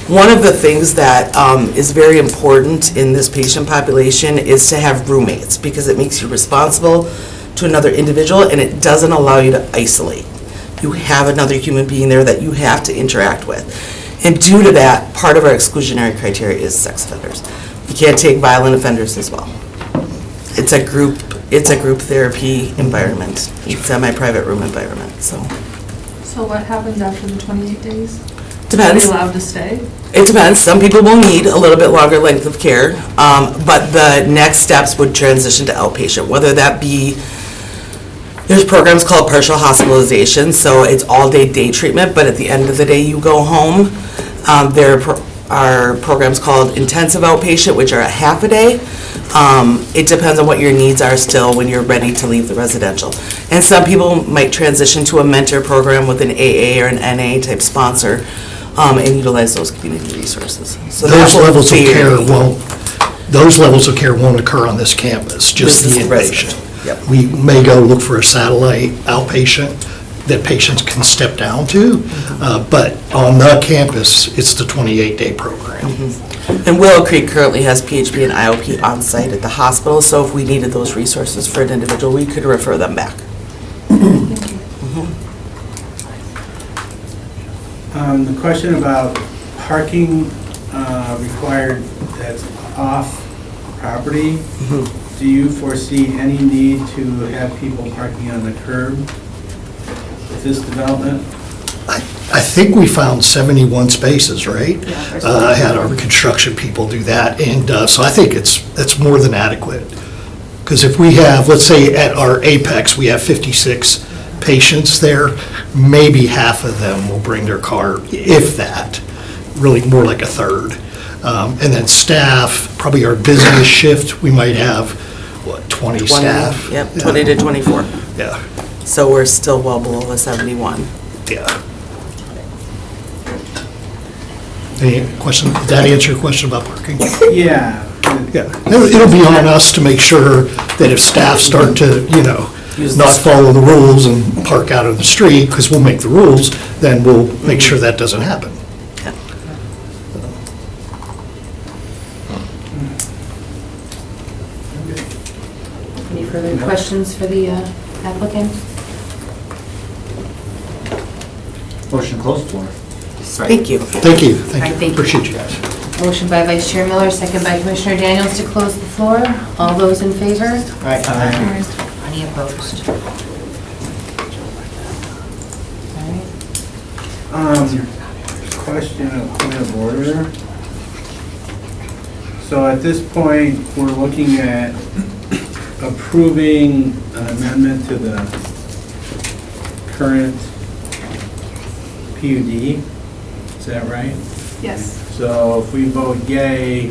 One of the things that is very important in this patient population is to have roommates, because it makes you responsible to another individual and it doesn't allow you to isolate. You have another human being there that you have to interact with. And due to that, part of our exclusionary criteria is sex offenders. You can't take violent offenders as well. It's a group therapy environment, semi-private room environment, so. So what happens after the 28 days? Depends. Are they allowed to stay? It depends. Some people will need a little bit longer length of care, but the next steps would transition to outpatient, whether that be, there's programs called partial hospitalization, so it's all-day day treatment, but at the end of the day, you go home. There are programs called intensive outpatient, which are a half a day. It depends on what your needs are still when you're ready to leave the residential. And some people might transition to a mentor program with an AA or an NA type sponsor and utilize those community resources. So Those levels of care won't occur on this campus, just This the is inpatient. Yep. We may go look for a satellite outpatient that patients can step down to, but on the campus, it's the 28-day program. And Willow Creek currently has PHP and IOP on site at the hospital, so if we needed those resources for an individual, we could refer them back. The question about parking required that's off property, do you foresee any need to have people parking on the curb with this development? I think we found 71 spaces, right? Yeah, there's- I had our construction people do that, and so I think it's more than adequate. Because if we have, let's say at our apex, we have 56 patients there, maybe half of them will bring their car, if that, really more like a third. And then staff, probably our busiest shift, we might have, what, 20 staff? Yep, 20 to 24. Yeah, So we're still well below the 71. yeah. Any question, did that answer your question about parking? Yeah. Yeah, it'll be on us to make sure that if staff start to, not follow the rules and park out on the street, because we'll make the rules, then we'll make sure that doesn't happen. Any further questions for the applicant? Motion to close the floor. Thank you. Thank you, All right, thank you, thank you. appreciate you guys. Motion by Vice Chair Miller, second by Commissioner Daniels to close the floor. All those in favor? Aye. Any opposed? All right. Question of point of order. So at this point, we're looking at approving an amendment to the current PUD. Is that right? Yes. So if we vote yay,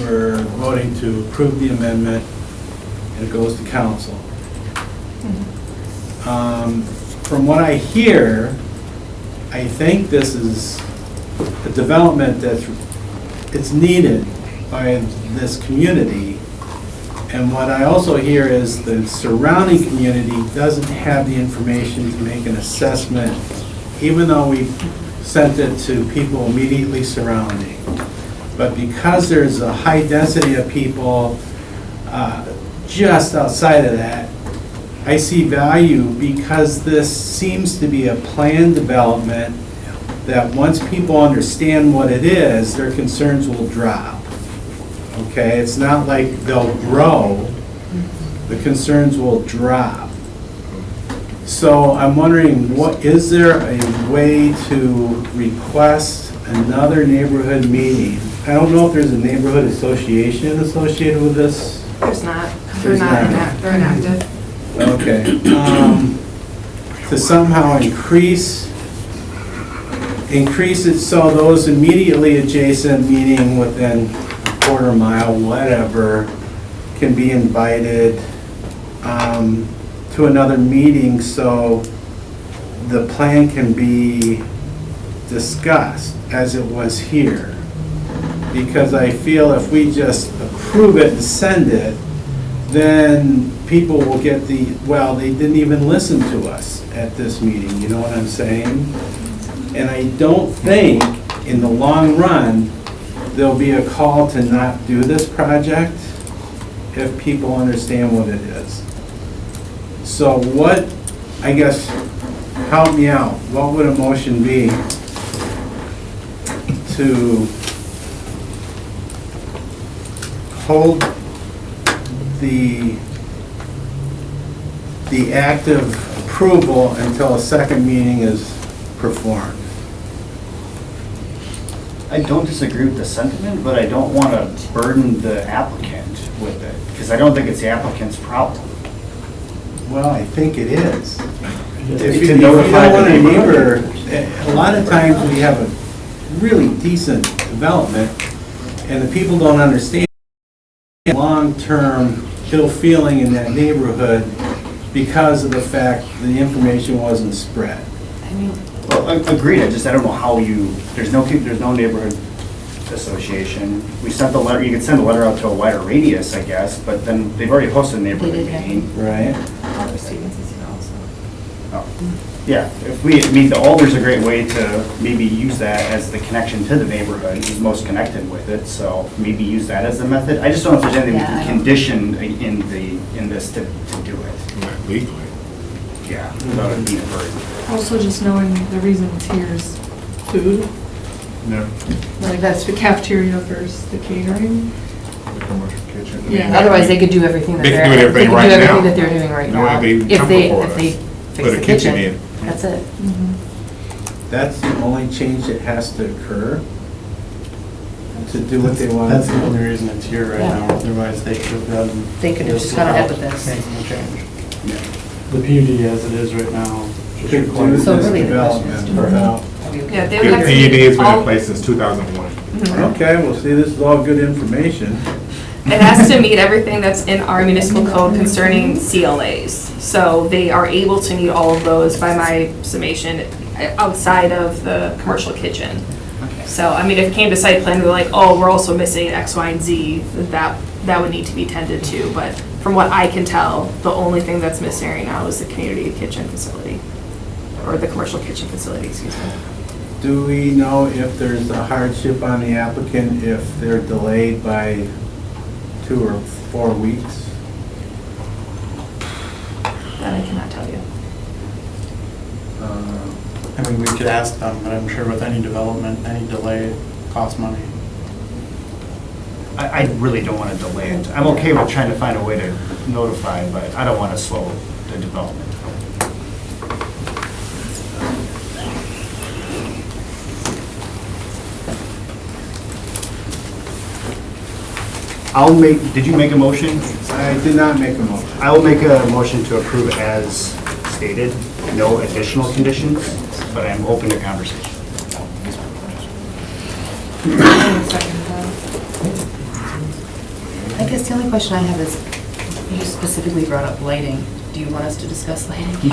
we're voting to approve the amendment, and it goes to council. From what I hear, I think this is a development it's needed by this community. And what I also hear is the surrounding community doesn't have the information to make an assessment, even though we sent it to people immediately surrounding. But because there's a high density of people just outside of that, I see value because this seems to be a planned development that once people understand what it is, their concerns will drop. Okay, it's not like they'll grow, the concerns will drop. So I'm wondering, is there a way to request another neighborhood meeting? I don't know if there's a neighborhood association associated with this. There's not. There's not. They're inactive. Okay. To somehow increase it so those immediately adjacent, meaning within a quarter mile, whatever, can be invited to another meeting so the plan can be discussed as it was here. Because I feel if we just approve it and send it, then people will get they didn't even listen to us at this meeting, you know what I'm saying? And I don't think, in the long run, there'll be a call to not do this project if people understand what it is. So help me out, what would a motion be to hold the active approval until a second meeting is performed? I don't disagree with the sentiment, but I don't want to burden the applicant with it, because I don't think it's the applicant's problem. Well, I think it is. If To you don't notify the want a neighbor, neighborhood. a lot of times we have a really decent development, and the people don't understand long-term ill feeling in that neighborhood because of the fact the information wasn't spread. Well, agreed, I don't know how there's no neighborhood association. We sent the letter, you could send a letter out to a wider radius, I guess, but then they've already hosted a neighborhood meeting. Right. Oh. Yeah, the Alder's a great way to maybe use that as the connection to the neighborhood, who's most connected with it, so maybe use that as the method. I just don't know if there's anything we can condition in this to do it. Legally. Yeah, without it being a burden. Also, just knowing the reason it's here is food, Yeah. like that's the cafeteria versus the catering. The commercial kitchen. Yeah. Otherwise, they could do everything that They they're, can do everything right they could do now. everything that they're doing right No, now. they If come they, before if they us. fix Put a the kitchen kitchen, in. that's it. that's the only change that has to occur to do what they want. That's the only reason it's here right Yeah. now, otherwise they could have done. They could have just gone ahead with this. Making a change. The PUD as it is right now. just To do requires- this So really the question is, development do we- without. Yeah, they The would have to PUD meet has been in all- place since 2001. Okay, well, see, this is all good information. It has to meet everything that's in our municipal code concerning CLAs. So they are able to meet all of those by my summation outside of the commercial kitchen. So, I mean, if it came to site plan, we're like, oh, we're also missing X, Y, and Z, that would need to be tended to. But from what I can tell, the only thing that's missing right now is the community kitchen facility, or the commercial kitchen facility, excuse me. Do we know if there's a hardship on the applicant if they're delayed by 2 or 4 weeks? That I cannot tell you. I mean, we could ask them, but I'm sure with any development, any delay costs money. I really don't want to delay it. I'm okay with trying to find a way to notify, but I don't want to slow the development. Did you make a motion? I did not make a motion. I will make a motion to approve as stated, no additional conditions, but I'm open to conversation. I guess the only question I have is, you specifically brought up lighting. Do you want us to discuss lighting?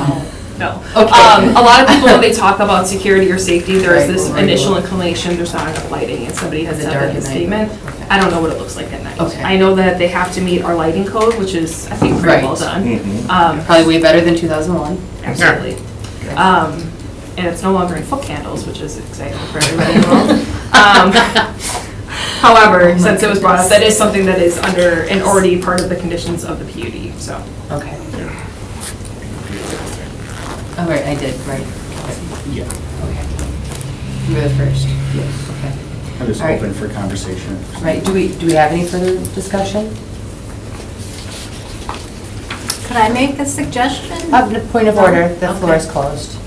No. Okay. A lot of people, when they talk about security or safety, there is Right. this initial inclination, there's not enough lighting, and somebody has Is it said dark that in a at night? statement. Okay. I don't know what it looks like at night. Okay. I know that they have to meet our lighting code, which is, I think, pretty well Right. done. Probably way better than 2001. Absolutely. And it's no longer in foot candles, which is exciting for everybody involved. However, since it was brought up, that is something that is under, and already part of the conditions of the PUD, so. Okay. All right, I did, right. Yeah. Okay. You were the first. Yes. Okay. I'm just All right. open for conversation. Right, do we have any further discussion? Could I make a suggestion? Point of order, the floor is closed.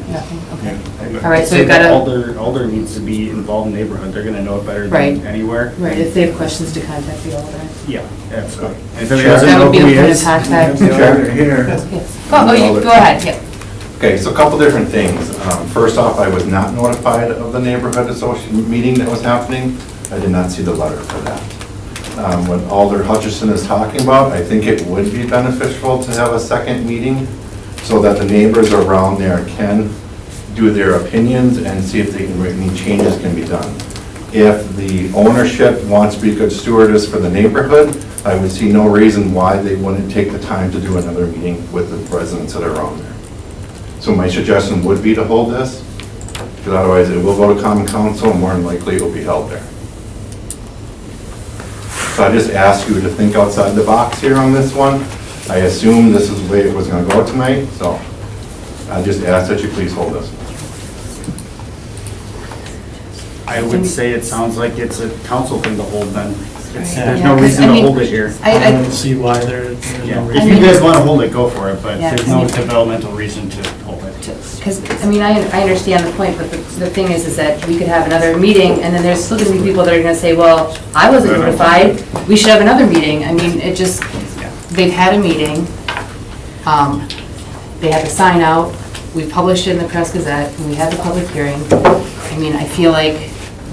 Nothing, okay. All right, so we've got a. Alder needs to be involved in the neighborhood. They're going to know it better Right. than anywhere. Right, if they have questions to contact the alder. Yeah, absolutely. And if anybody doesn't That know would be who the he point of is. contact. The other here. Yes. Oh, you, go ahead, yeah. Okay, so a couple different things. First off, I was not notified of the neighborhood association meeting that was happening. I did not see the letter for that. What Alder Hutchison is talking about, I think it would be beneficial to have a second meeting so that the neighbors around there can do their opinions and see if they can, any changes can be done. If the ownership wants to be good stewardess for the neighborhood, I would see no reason why they wouldn't take the time to do another meeting with the residents that are around there. So my suggestion would be to hold this, because otherwise it will go to common council and more than likely it will be held there. So I just ask you to think outside the box here on this one. I assume this is the way it was going to go tonight, so I just ask that you please hold this. I would say it sounds like it's a council thing to hold then. Right. There's Yeah, no 'cause, reason I to mean, hold it here. I don't see why there's Yeah, no if reason. you guys want to hold it, go for it, but Yeah, there's I no mean- developmental reason to hold it. Because, I mean, I understand the point, but the thing is that we could have another meeting, and then there's still gonna be people that are gonna say, well, I wasn't notified, we should have another meeting. I mean, it just, they've had a meeting, they had the sign out, we published it in the Press Gazette, and we had the public hearing. I mean, I feel like,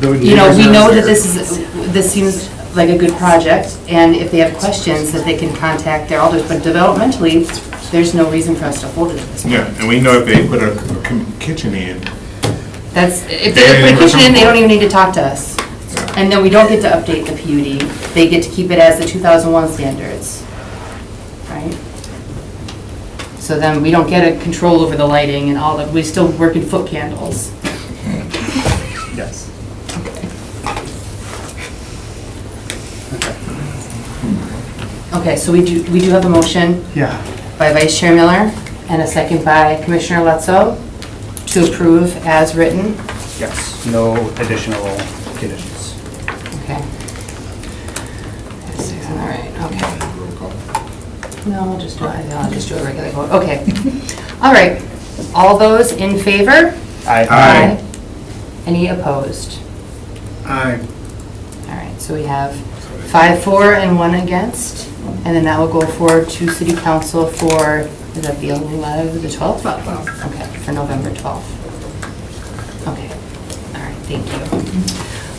you know, we know that this seems like a good project, and if they have questions, that they can contact their alders, but developmentally, there's no reason for us to hold it at this point. Yeah, and we know if they put a kitchen in, That's, if they put a kitchen in, they don't even need to talk to us. And then we don't get to update the PUD. They get to keep it as the 2001 standards, right? So then we don't get a control over the lighting and all that, we still work in foot candles. Yes. Okay, so we do have a motion Yeah. by Vice Chair Miller and a second by Commissioner Lutzo to approve as written. Yes, no additional conditions. Okay. All right, okay. No, I'll just do a regular vote. Okay. All right. All those in favor? Aye. Any opposed? Aye. All right, so we have 5 for and 1 against, and then that will go forward to city council for, is that the only letter, the 12th? Okay, for November 12th. Okay, all right, thank you.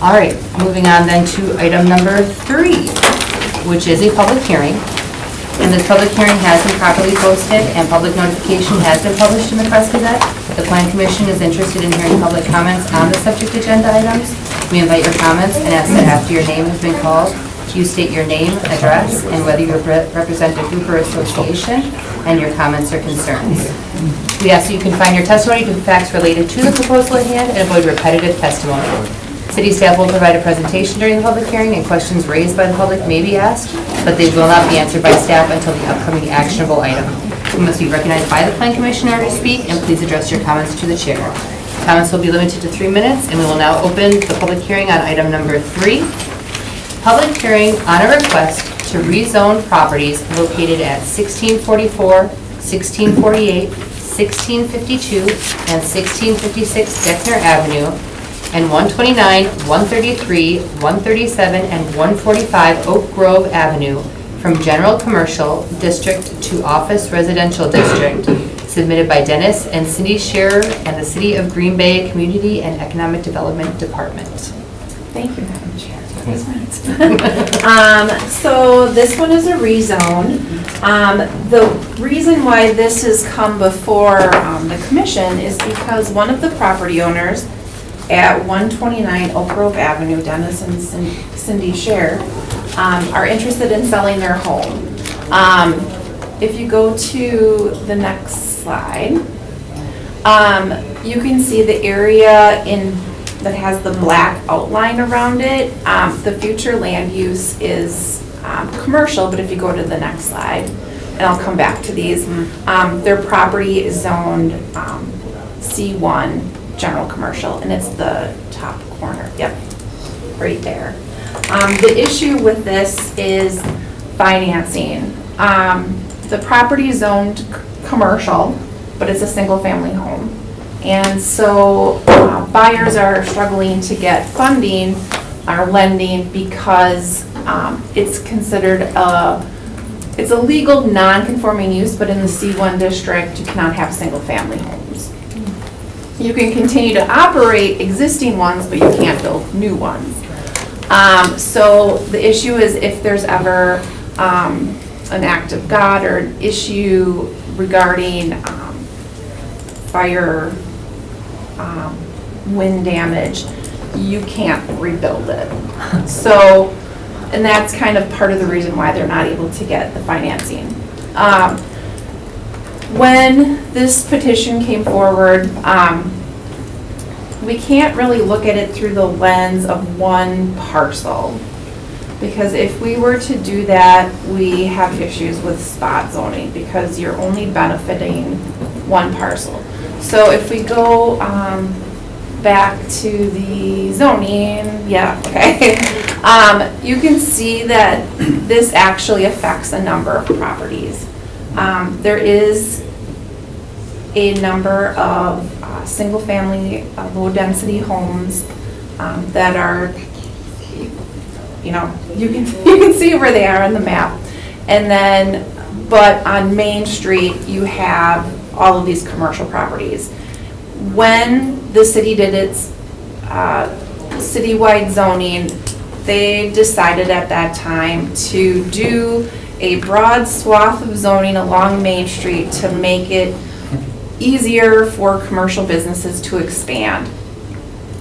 All right, moving on then to item number 3, which is a public hearing. And this public hearing has been properly posted and public notification has been published in the Press Gazette. The Plan Commission is interested in hearing public comments on the subject agenda items. We invite your comments and ask that after your name has been called, you state your name, address, and whether you represent a group or association, and your comments or concerns. We ask that you confine your testimony to facts related to the proposal at hand and avoid repetitive testimony. City staff will provide a presentation during the public hearing, and questions raised by the public may be asked, but they will not be answered by staff until the upcoming actionable item. You must be recognized by the Plan Commission in order to speak, and please address your comments to the chair. Comments will be limited to 3 minutes, and we will now open the public hearing on item number 3. Public hearing on a request to rezone properties located at 1644, 1648, 1652, and 1656 Beckner Avenue, and 129, 133, 137, and 145 Oak Grove Avenue from General Commercial District to Office Residential District, submitted by Dennis and Cindy Scherer and the City of Green Bay Community and Economic Development Department. Thank you, Madam Chair. So this one is a rezone. The reason why this has come before the commission is because one of the property owners at 129 Oak Grove Avenue, Dennis and Cindy Scherer, are interested in selling their home. If you go to the next slide, you can see the area that has the black outline around it. The future land use is commercial, but if you go to the next slide, and I'll come back to these, their property is zoned C1 general commercial, and it's the top corner. Yep, right there. The issue with this is financing. The property is zoned commercial, but it's a single-family home. And so buyers are struggling to get funding or lending because it's considered it's a legal non-conforming use, but in the C1 district, you cannot have single-family homes. You can continue to operate existing ones, but you can't build new ones. So the issue is if there's ever an act of God or an issue regarding fire, wind damage, you can't rebuild it. So, and that's kind of part of the reason why they're not able to get the financing. When this petition came forward, we can't really look at it through the lens of one parcel. Because if we were to do that, we have issues with spot zoning because you're only benefiting one parcel. So if we go back to the zoning, yeah, okay. You can see that this actually affects a number of properties. There is a number of single-family, low-density homes that are, you can see where they are on the map. And then, but on Main Street, you have all of these commercial properties. When the city did its citywide zoning, they decided at that time to do a broad swath of zoning along Main Street to make it easier for commercial businesses to expand.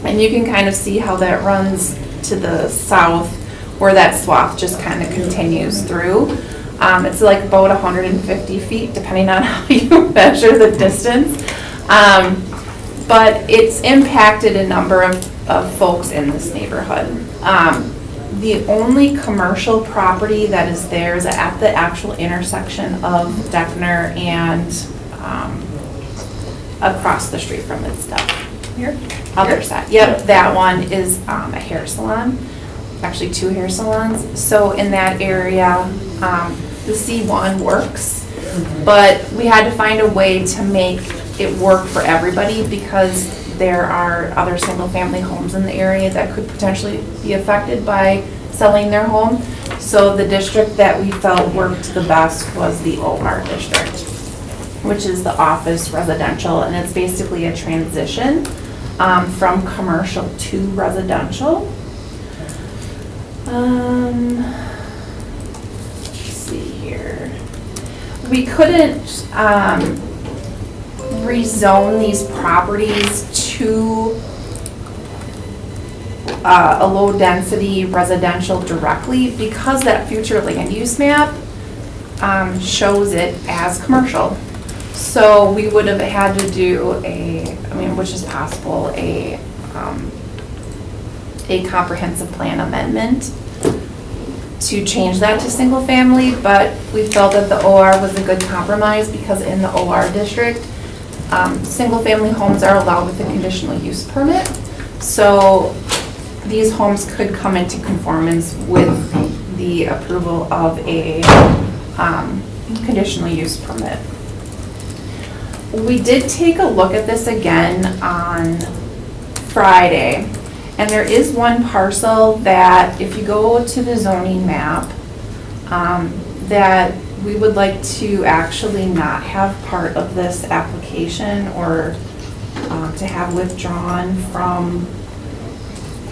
And you can kind of see how that runs to the south, where that swath just kind of continues through. It's like about 150 feet, depending on how you measure the distance. But it's impacted a number of folks in this neighborhood. The only commercial property that is there is at the actual intersection of Deckner and across the street from it stuff. Here? Other side. Yep, that one is a hair salon. Actually 2 hair salons. So in that area, the C1 works, but we had to find a way to make it work for everybody because there are other single-family homes in the area that could potentially be affected by selling their home. So the district that we felt worked the best was the OR district, which is the office residential, and it's basically a transition from commercial to residential. Let's see here. We couldn't rezone these properties to a low-density residential directly because that future land use map shows it as commercial. So we would have had to do which is possible, a comprehensive plan amendment to change that to single family, but we felt that the OR was a good compromise because in the OR district, single family homes are allowed with a conditional use permit. So these homes could come into conformance with the approval of a conditional use permit. We did take a look at this again on Friday, and there is one parcel that if you go to the zoning map, that we would like to actually not have part of this application or to have withdrawn from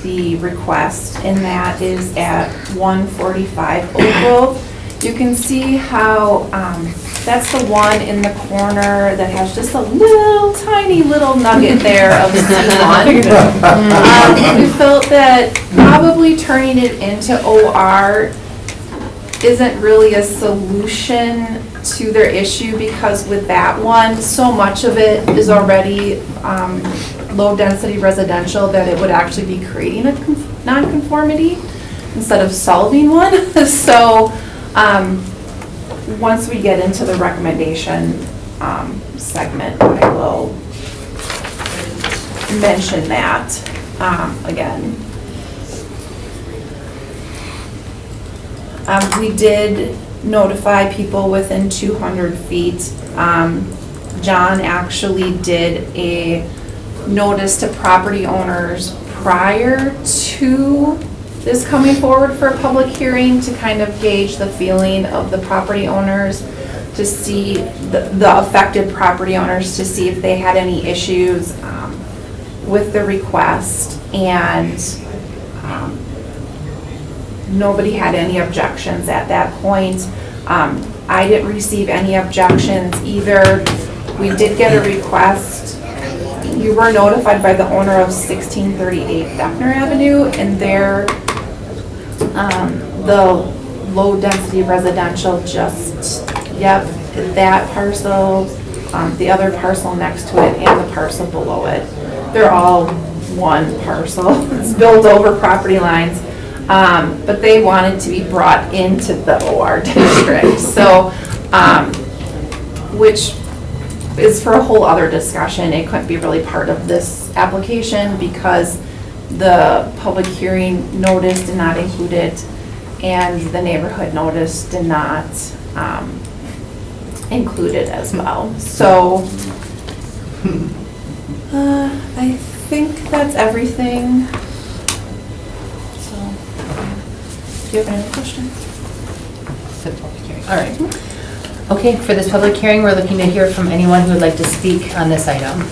the request, and that is at 145 Oak Grove. You can see how that's the one in the corner that has just a little tiny little nugget there of C1. We felt that probably turning it into OR isn't really a solution to their issue because with that one, so much of it is already low-density residential that it would actually be creating a non-conformity instead of solving one. So once we get into the recommendation segment, I will mention that again. We did notify people within 200 feet. John actually did a notice to property owners prior to this coming forward for a public hearing to kind of gauge the feeling of the property owners, to see the affected property owners, to see if they had any issues with the request, and nobody had any objections at that point. I didn't receive any objections either. We did get a request. You were notified by the owner of 1638 Defner Avenue, and the low-density residential that parcel, the other parcel next to it, and the parcel below it. They're all one parcel. It's built over property lines. But they wanted to be brought into the OR district. So, which is for a whole other discussion. It couldn't be really part of this application because the public hearing notice did not include it, and the neighborhood notice did not include it as well. So, I think that's everything. Do you have any questions? All right. Okay, for this public hearing, we're looking to hear from anyone who would like to speak on this item.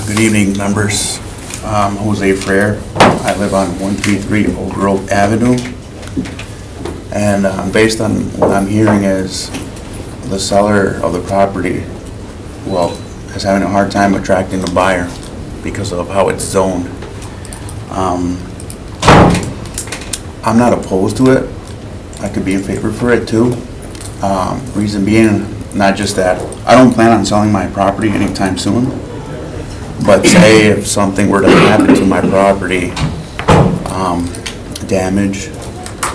Good evening, members. Jose Frere. I live on 133 Oak Grove Avenue. And based on what I'm hearing is the seller of the property, is having a hard time attracting the buyer because of how it's zoned. I'm not opposed to it. I could be in favor for it too. Reason being, not just that, I don't plan on selling my property anytime soon, but say if something were to happen to my property, damage,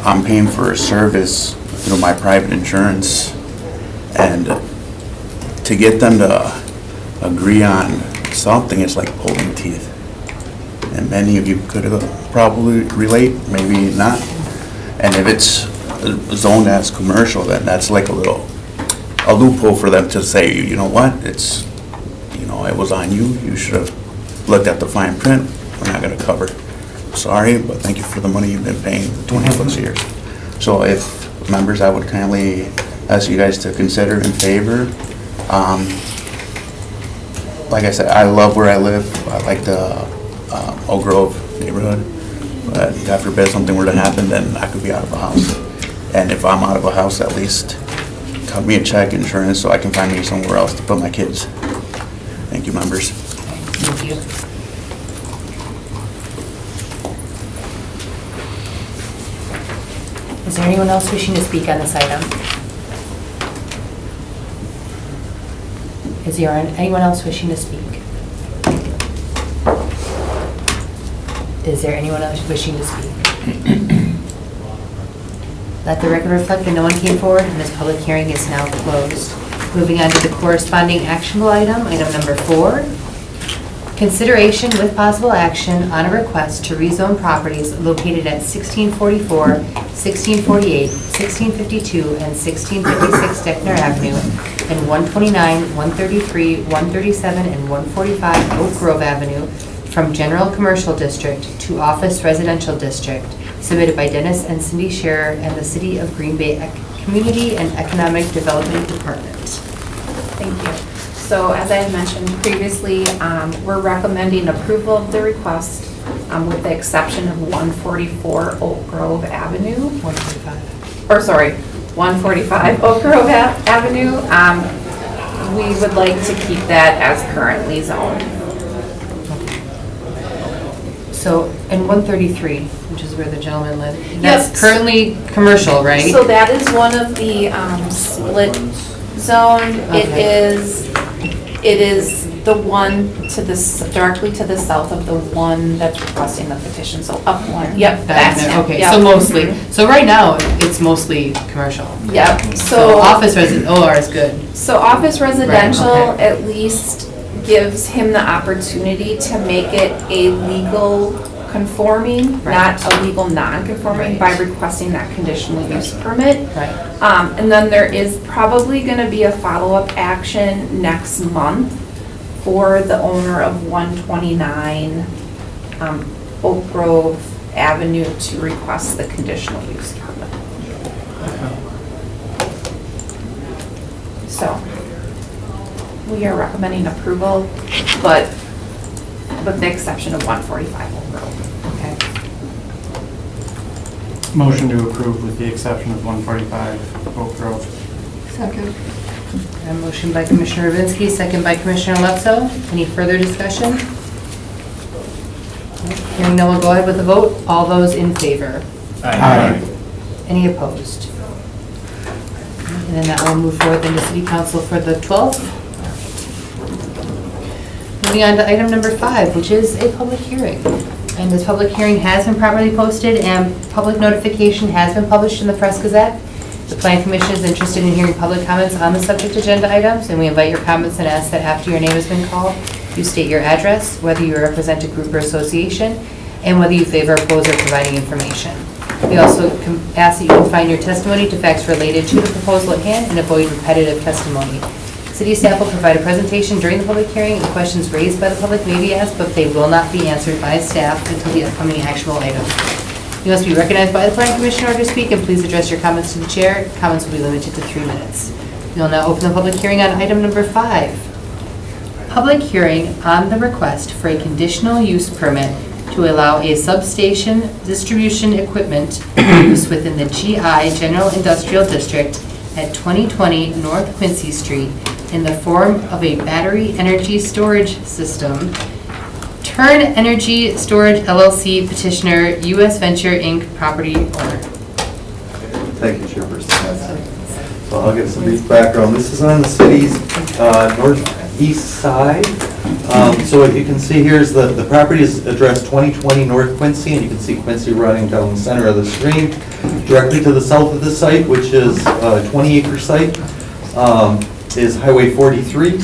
I'm paying for a service through my private insurance, and to get them to agree on something, it's like pulling teeth. and many of you could probably relate, maybe not. And if it's zoned as commercial, then that's like a loophole for them to say, you know what, it's, it was on you, you should have looked at the fine print, we're not gonna cover. Sorry, but thank you for the money you've been paying for 20+ years. So if members, I would kindly ask you guys to consider in favor. Like I said, I love where I live. I like the Oak Grove neighborhood. But God forbid something were to happen, then I could be out of a house. And if I'm out of a house, at least cut me a check, insurance, so I can find me somewhere else to put my kids. Thank you, members. Thank you. Is there anyone else wishing to speak on this item? Is there anyone else wishing to speak? Is there anyone else wishing to speak? Let the record reflect that no one came forward and this public hearing is now closed. Moving on to the corresponding actionable item, item number 4. Consideration with possible action on a request to rezone properties located at 1644, 1648, 1652, and 1656 Deckner Avenue, and 129, 133, 137, and 145 Oak Grove Avenue from General Commercial District to Office Residential District, submitted by Dennis and Cindy Scherer and the City of Green Bay Community and Economic Development Department. Thank you. So as I had mentioned previously, we're recommending approval of the request with the exception of 144 Oak Grove Avenue. 145 Oak Grove Avenue. We would like to keep that as currently zoned. So, and 133, which is where the gentleman lived, Yes. that's currently commercial, right? So that is one of the split zone. It is the one to the, directly to the south of the one that's requesting the petition, so up one. Yep, that's it. Okay, Yep. so mostly, Mhm. so right now, it's mostly commercial. Yep, So office OR is good. So office residential okay. at least gives him the opportunity to make it a legal conforming, not a legal non-conforming, by requesting that conditional use permit. Right. And then there is probably gonna be a follow-up action next month for the owner of 129 Oak Grove Avenue to request the conditional use permit. So, we are recommending approval, but with the exception of 145 Oak Grove. Okay. Motion to approve with the exception of 145 Oak Grove. Second. A motion by Commissioner Rubinski, second by Commissioner Lutzo. Any further discussion? Hearing no, we'll go ahead with the vote. All those in favor? Aye. Any opposed? And then that will move forward into City Council for the 12th. Moving on to item number 5, which is a public hearing. And this public hearing has been properly posted and public notification has been published in the Press Gazette. The Plan Commission is interested in hearing public comments on the subject agenda items, and we invite your comments and ask that after your name has been called, you state your address, whether you represent a group or association, and whether you favor, oppose, or providing information. We also ask that you confine your testimony to facts related to the proposal at hand and avoid repetitive testimony. City staff will provide a presentation during the public hearing, and questions raised by the public may be asked, but they will not be answered by staff until the upcoming actual item. You must be recognized by the Planning Commission in order to speak, and please address your comments to the chair. Comments will be limited to 3 minutes. We will now open the public hearing on item number 5. Public hearing on the request for a conditional use permit to allow a substation distribution equipment use within the GI General Industrial District at 2020 North Quincy Street in the form of a battery energy storage system. Turn Energy Storage LLC petitioner, U.S. Venture Inc. property owner. Thank you, Chairperson. So I'll give some brief background. This is on the city's northeast side. So what you can see here is the property is addressed 2020 North Quincy, and you can see Quincy running down the center of the screen. Directly to the south of the site, which is a 20-acre site, is Highway 43.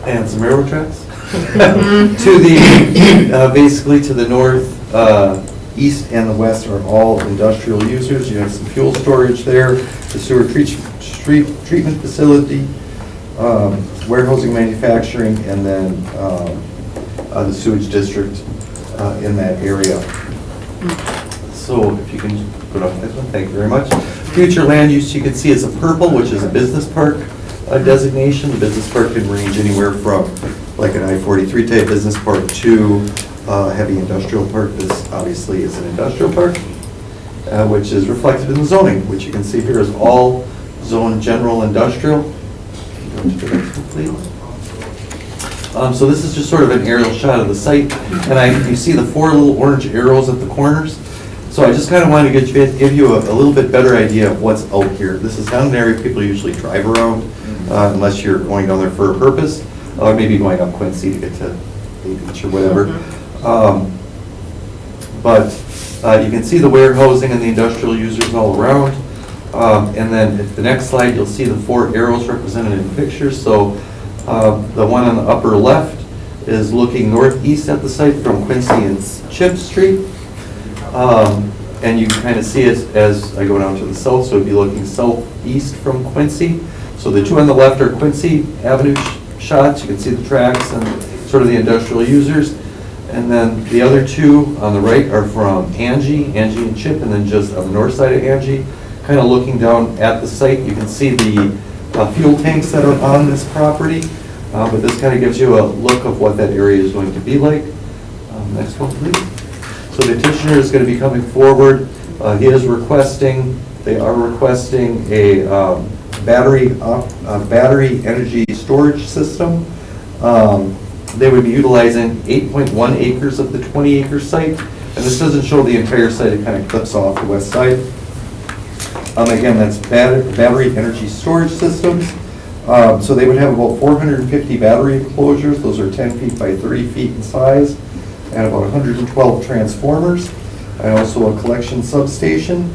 And some railroad tracks. To the, basically to the north, east and the west are all industrial users. You have some fuel storage there, the sewer treatment facility, warehousing, manufacturing, and then the sewage district in that area. So if you can go to the next one, thank you very much. Future land use, you can see is a purple, which is a business park designation. The business park can range anywhere from like an I-43 type business park to heavy industrial park. This obviously is an industrial park, which is reflected in the zoning, which you can see here is all zone general industrial. Go to the next one, please. So this is just sort of an aerial shot of the site, and you see the 4 little orange arrows at the corners. So I just kind of wanted to give you a little bit better idea of what's out here. This is not an area people usually drive around unless you're going down there for a purpose, or maybe going up Quincy to get to the beach or whatever. But you can see the warehousing and the industrial users all around. And then at the next slide, you'll see the 4 arrows represented in pictures. So the one on the upper left is looking northeast at the site from Quincy and Chip Street. And you can kind of see it as I go down to the south, so it'd be looking southeast from Quincy. So the 2 on the left are Quincy Avenue shots. You can see the tracks and sort of the industrial users. And then the other 2 on the right are from Angie and Chip, and then just on the north side of Angie, kind of looking down at the site, you can see the fuel tanks that are on this property. But this kind of gives you a look of what that area is going to be like. Next one, please. So the petitioner is going to be coming forward. They are requesting a battery energy storage system. They would be utilizing 8.1 acres of the 20-acre site, and this doesn't show the entire site, it kind of clips off the west side. Again, that's battery energy storage systems. So they would have about 450 battery enclosures. Those are 10 feet by 30 feet in size, and about 112 transformers, and also a collection substation.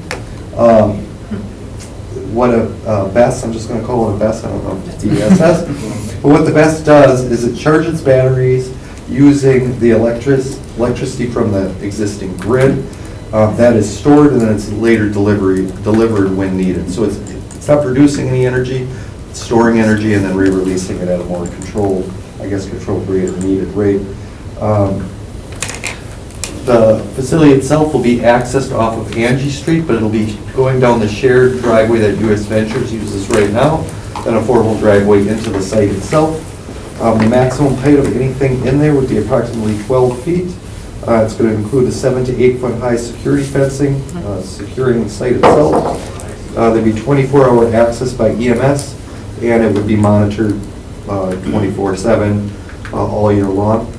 What a BESS, I'm just going to call it a BESS, I don't know if it's BSS, but what the BESS does is it charges batteries using the electricity from the existing grid. That is stored and then it's later delivered when needed. So it's not producing any energy, it's storing energy and then re-releasing it at a more controlled rate or needed rate. The facility itself will be accessed off of Angie Street, but it'll be going down the shared driveway that US Ventures uses right now, then a 4-hole driveway into the site itself. The maximum height of anything in there would be approximately 12 feet. It's going to include a 7 to 8 foot high security fencing securing the site itself. There'd be 24-hour access by EMS, and it would be monitored 24/7 all year long.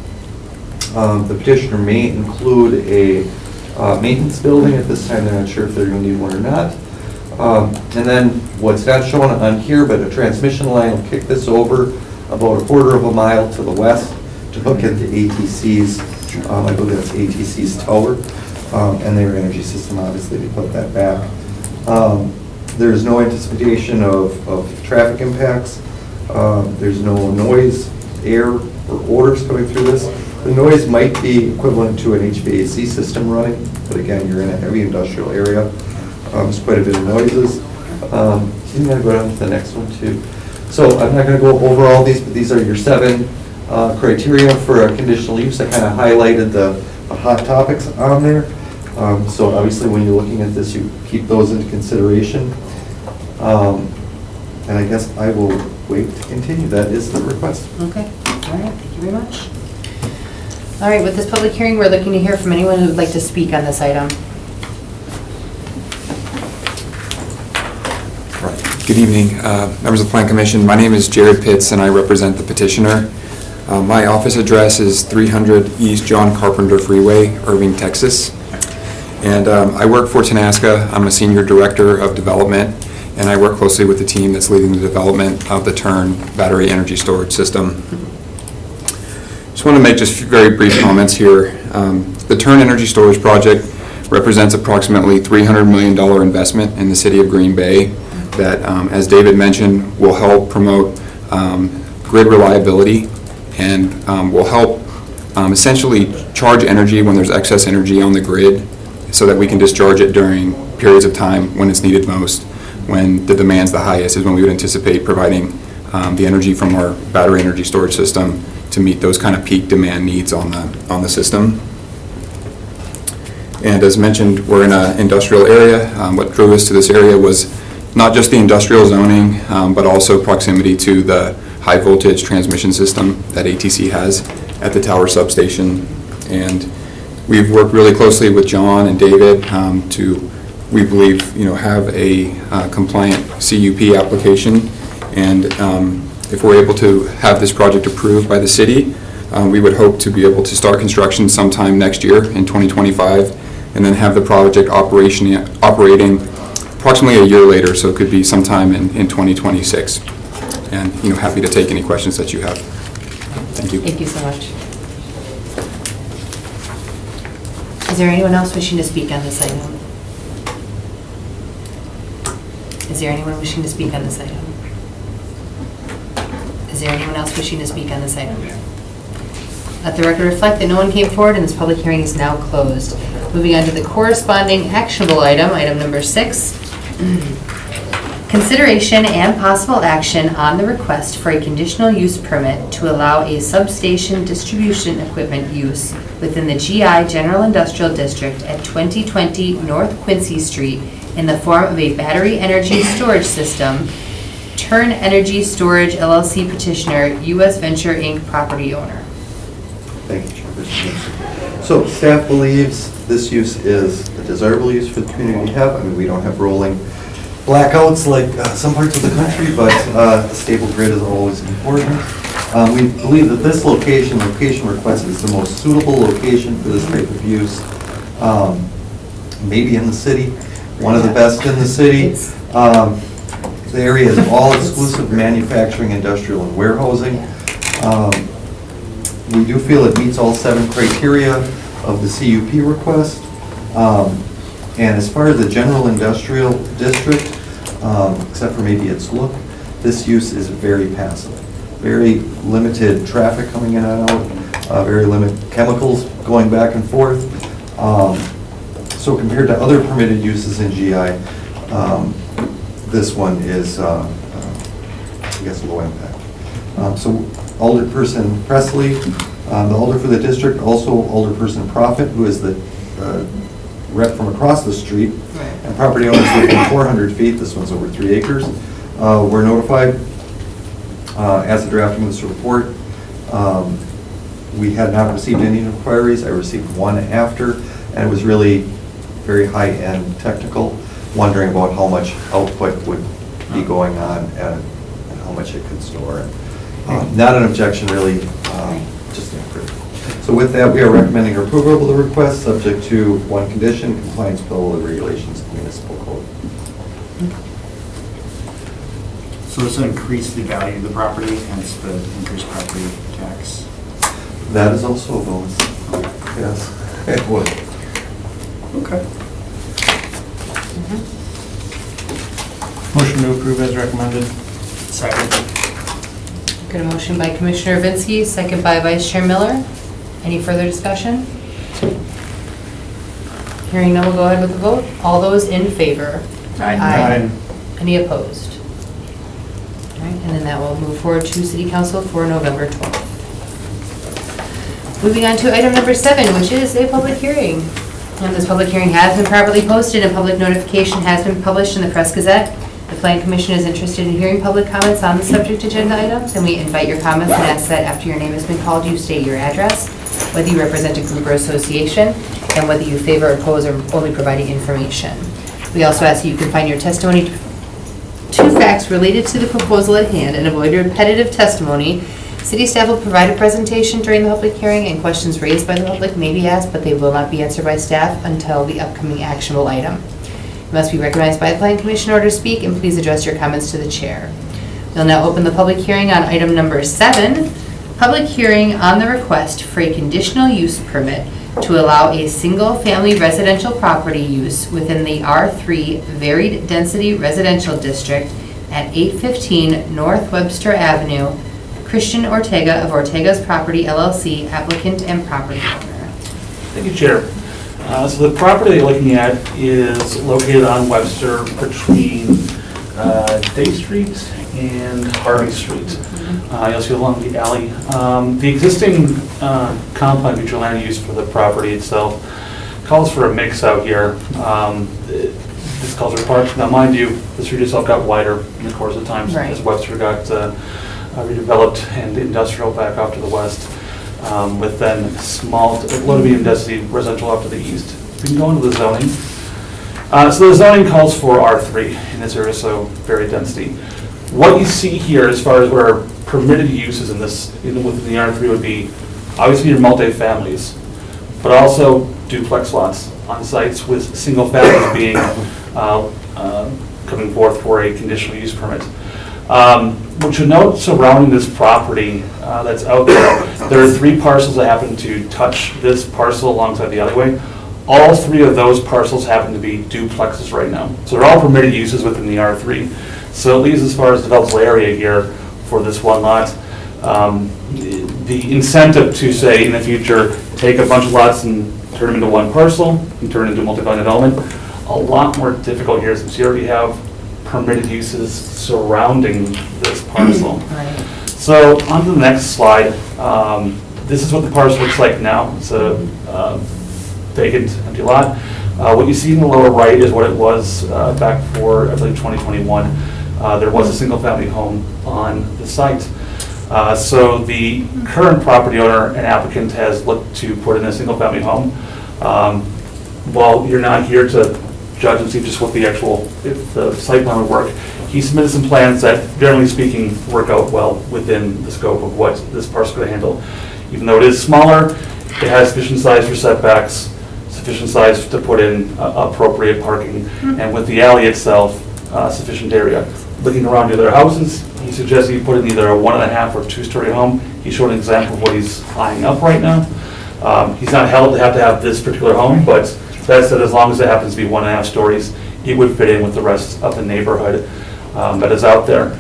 The petitioner may include a maintenance building. At this time, they're not sure if they're going to need one or not. And then what's not shown on here, but a transmission line will kick this over about a 1/4 of a mile to the west to hook into ATC's, I believe that's ATC's tower, and their energy system, obviously, to put that back. There's no anticipation of traffic impacts. There's no noise, air, or odors coming through this. The noise might be equivalent to an HVAC system running, but again, you're in a heavy industrial area. There's quite a bit of noises. I'm going to go down to the next one too. So I'm not going to go over all these, but these are your 7 criteria for a conditional use. I kind of highlighted the hot topics on there. So obviously when you're looking at this, you keep those into consideration. And I guess I will wait to continue. That is the request. Okay, all right, thank you very much. All right, with this public hearing, we're looking to hear from anyone who would like to speak on this item. Good evening, members of the Plan Commission. My name is Jared Pitts and I represent the petitioner. My office address is 300 East John Carpenter Freeway, Irving, Texas. And I work for Tenaska. I'm a senior director of development, and I work closely with the team that's leading the development of the TURN battery energy storage system. Just want to make just very brief comments here. The TURN energy storage project represents approximately $300 million investment in the city of Green Bay that, as David mentioned, will help promote grid reliability and will help essentially charge energy when there's excess energy on the grid so that we can discharge it during periods of time when it's needed most. When the demand's the highest is when we would anticipate providing the energy from our battery energy storage system to meet those kind of peak demand needs on the system. And as mentioned, we're in an industrial area. What drew us to this area was not just the industrial zoning, but also proximity to the high voltage transmission system that ATC has at the Tower substation. And we've worked really closely with John and David to, we believe, have a compliant CUP application. And if we're able to have this project approved by the city, we would hope to be able to start construction sometime next year in 2025, and then have the project operating approximately a year later, so it could be sometime in 2026. And happy to take any questions that you have. Thank you. Thank you so much. Is there anyone else wishing to speak on this item? Is there anyone wishing to speak on this item? Is there anyone else wishing to speak on this item? Let the record reflect that no one came forward and this public hearing is now closed. Moving on to the corresponding actionable item, item number 6. Consideration and possible action on the request for a conditional use permit to allow a substation distribution equipment use within the GI General Industrial District at 2020 North Quincy Street in the form of a battery energy storage system. Turn Energy Storage LLC petitioner, U.S. Venture Inc. property owner. Thank you, Chairperson. So staff believes this use is a desirable use for the community to have. I mean, we don't have rolling blackouts like some parts of the country, but a stable grid is always important. We believe that this location request is the most suitable location for this type of use, maybe in the city, one of the best in the city. The area is all exclusive manufacturing, industrial, and warehousing. We do feel it meets all 7 criteria of the CUP request. And as far as the general industrial district, except for maybe its look, this use is very passive. Very limited traffic coming in and out, very limited chemicals going back and forth. So compared to other permitted uses in GI, this one is, I guess, low impact. So Alderperson Presley, the alder for the district, also Alderperson Profit, who is the rep from across the street, and property owners within 400 feet, this one's over 3 acres, were notified as of drafting this report. We had not received any inquiries. I received one after, and it was really very high-end technical, wondering about how much output would be going on and how much it could store. Not an objection, really, just an inquiry. So with that, we are recommending approval of the request, subject to one condition: compliance with all the regulations of the municipal code. So this will increase the value of the property, hence the increased property tax? That is also a bonus. Yes, it would. Okay. Motion to approve as recommended. Second. Got a motion by Commissioner Vinsky, second by Vice Chair Miller. Any further discussion? Hearing none, we'll go ahead with the vote. All those in favor? Aye. Any opposed? All right, and then that will move forward to City Council for November 12th. Moving on to item number 7, which is a public hearing. And this public hearing has been properly posted and public notification has been published in the Press Gazette. The Plan Commission is interested in hearing public comments on the subject agenda items, and we invite your comments and ask that after your name has been called, you state your address, whether you represent a group or association, and whether you favor or oppose or only providing information. We also ask that you confine your testimony to facts related to the proposal at hand and avoid repetitive testimony. City staff will provide a presentation during the public hearing, and questions raised by the public may be asked, but they will not be answered by staff until the upcoming actionable item. You must be recognized by the Plan Commission in order to speak, and please address your comments to the chair. We'll now open the public hearing on item number 7, public hearing on the request for a conditional use permit to allow a single-family residential property use within the R3 Varied Density Residential District at 815 North Webster Avenue, Christian Ortega of Ortega's Property LLC, applicant and property owner. Thank you, Chair. So the property you're looking at is located on Webster between Day Street and Harvey Street. You'll see along the alley. The existing comp plan future land use for the property itself calls for a mix out here. This calls for parks. Now, mind you, the street itself got wider in the course of time as Webster got redeveloped and industrial back off to the west, with then small, low to medium density residential off to the east. We can go into the zoning. So the zoning calls for R3 in this area, so very density. What you see here as far as what are permitted uses in this, within the R3 would be obviously your multi-families, but also duplex lots on sites with single families being coming forth for a conditional use permit. What you note surrounding this property that's out there are 3 parcels that happen to touch this parcel alongside the alleyway. All 3 of those parcels happen to be duplexes right now. So they're all permitted uses within the R3. So at least as far as developable area here for this one lot, the incentive to say in the future, take a bunch of lots and turn them into one parcel and turn it into multi-family development, a lot more difficult here since you already have permitted uses surrounding this parcel. Right. So on to the next slide. This is what the parcel looks like now. It's a vacant, empty lot. What you see in the lower right is what it was back for, I believe, 2021. There was a single-family home on the site. So the current property owner and applicant has looked to put in a single-family home. While you're not here to judge and see just what the actual, if the site plan would work, he submitted some plans that, generally speaking, work out well within the scope of what this parcel could handle. Even though it is smaller, it has sufficient size for setbacks, sufficient size to put in appropriate parking, and with the alley itself, sufficient area. Looking around the other houses, he suggested you put in either a 1.5 or 2-story home. He showed an example of what he's eyeing up right now. He's not held to have this particular home, but that said, as long as it happens to be 1.5 stories, it would fit in with the rest of the neighborhood that is out there.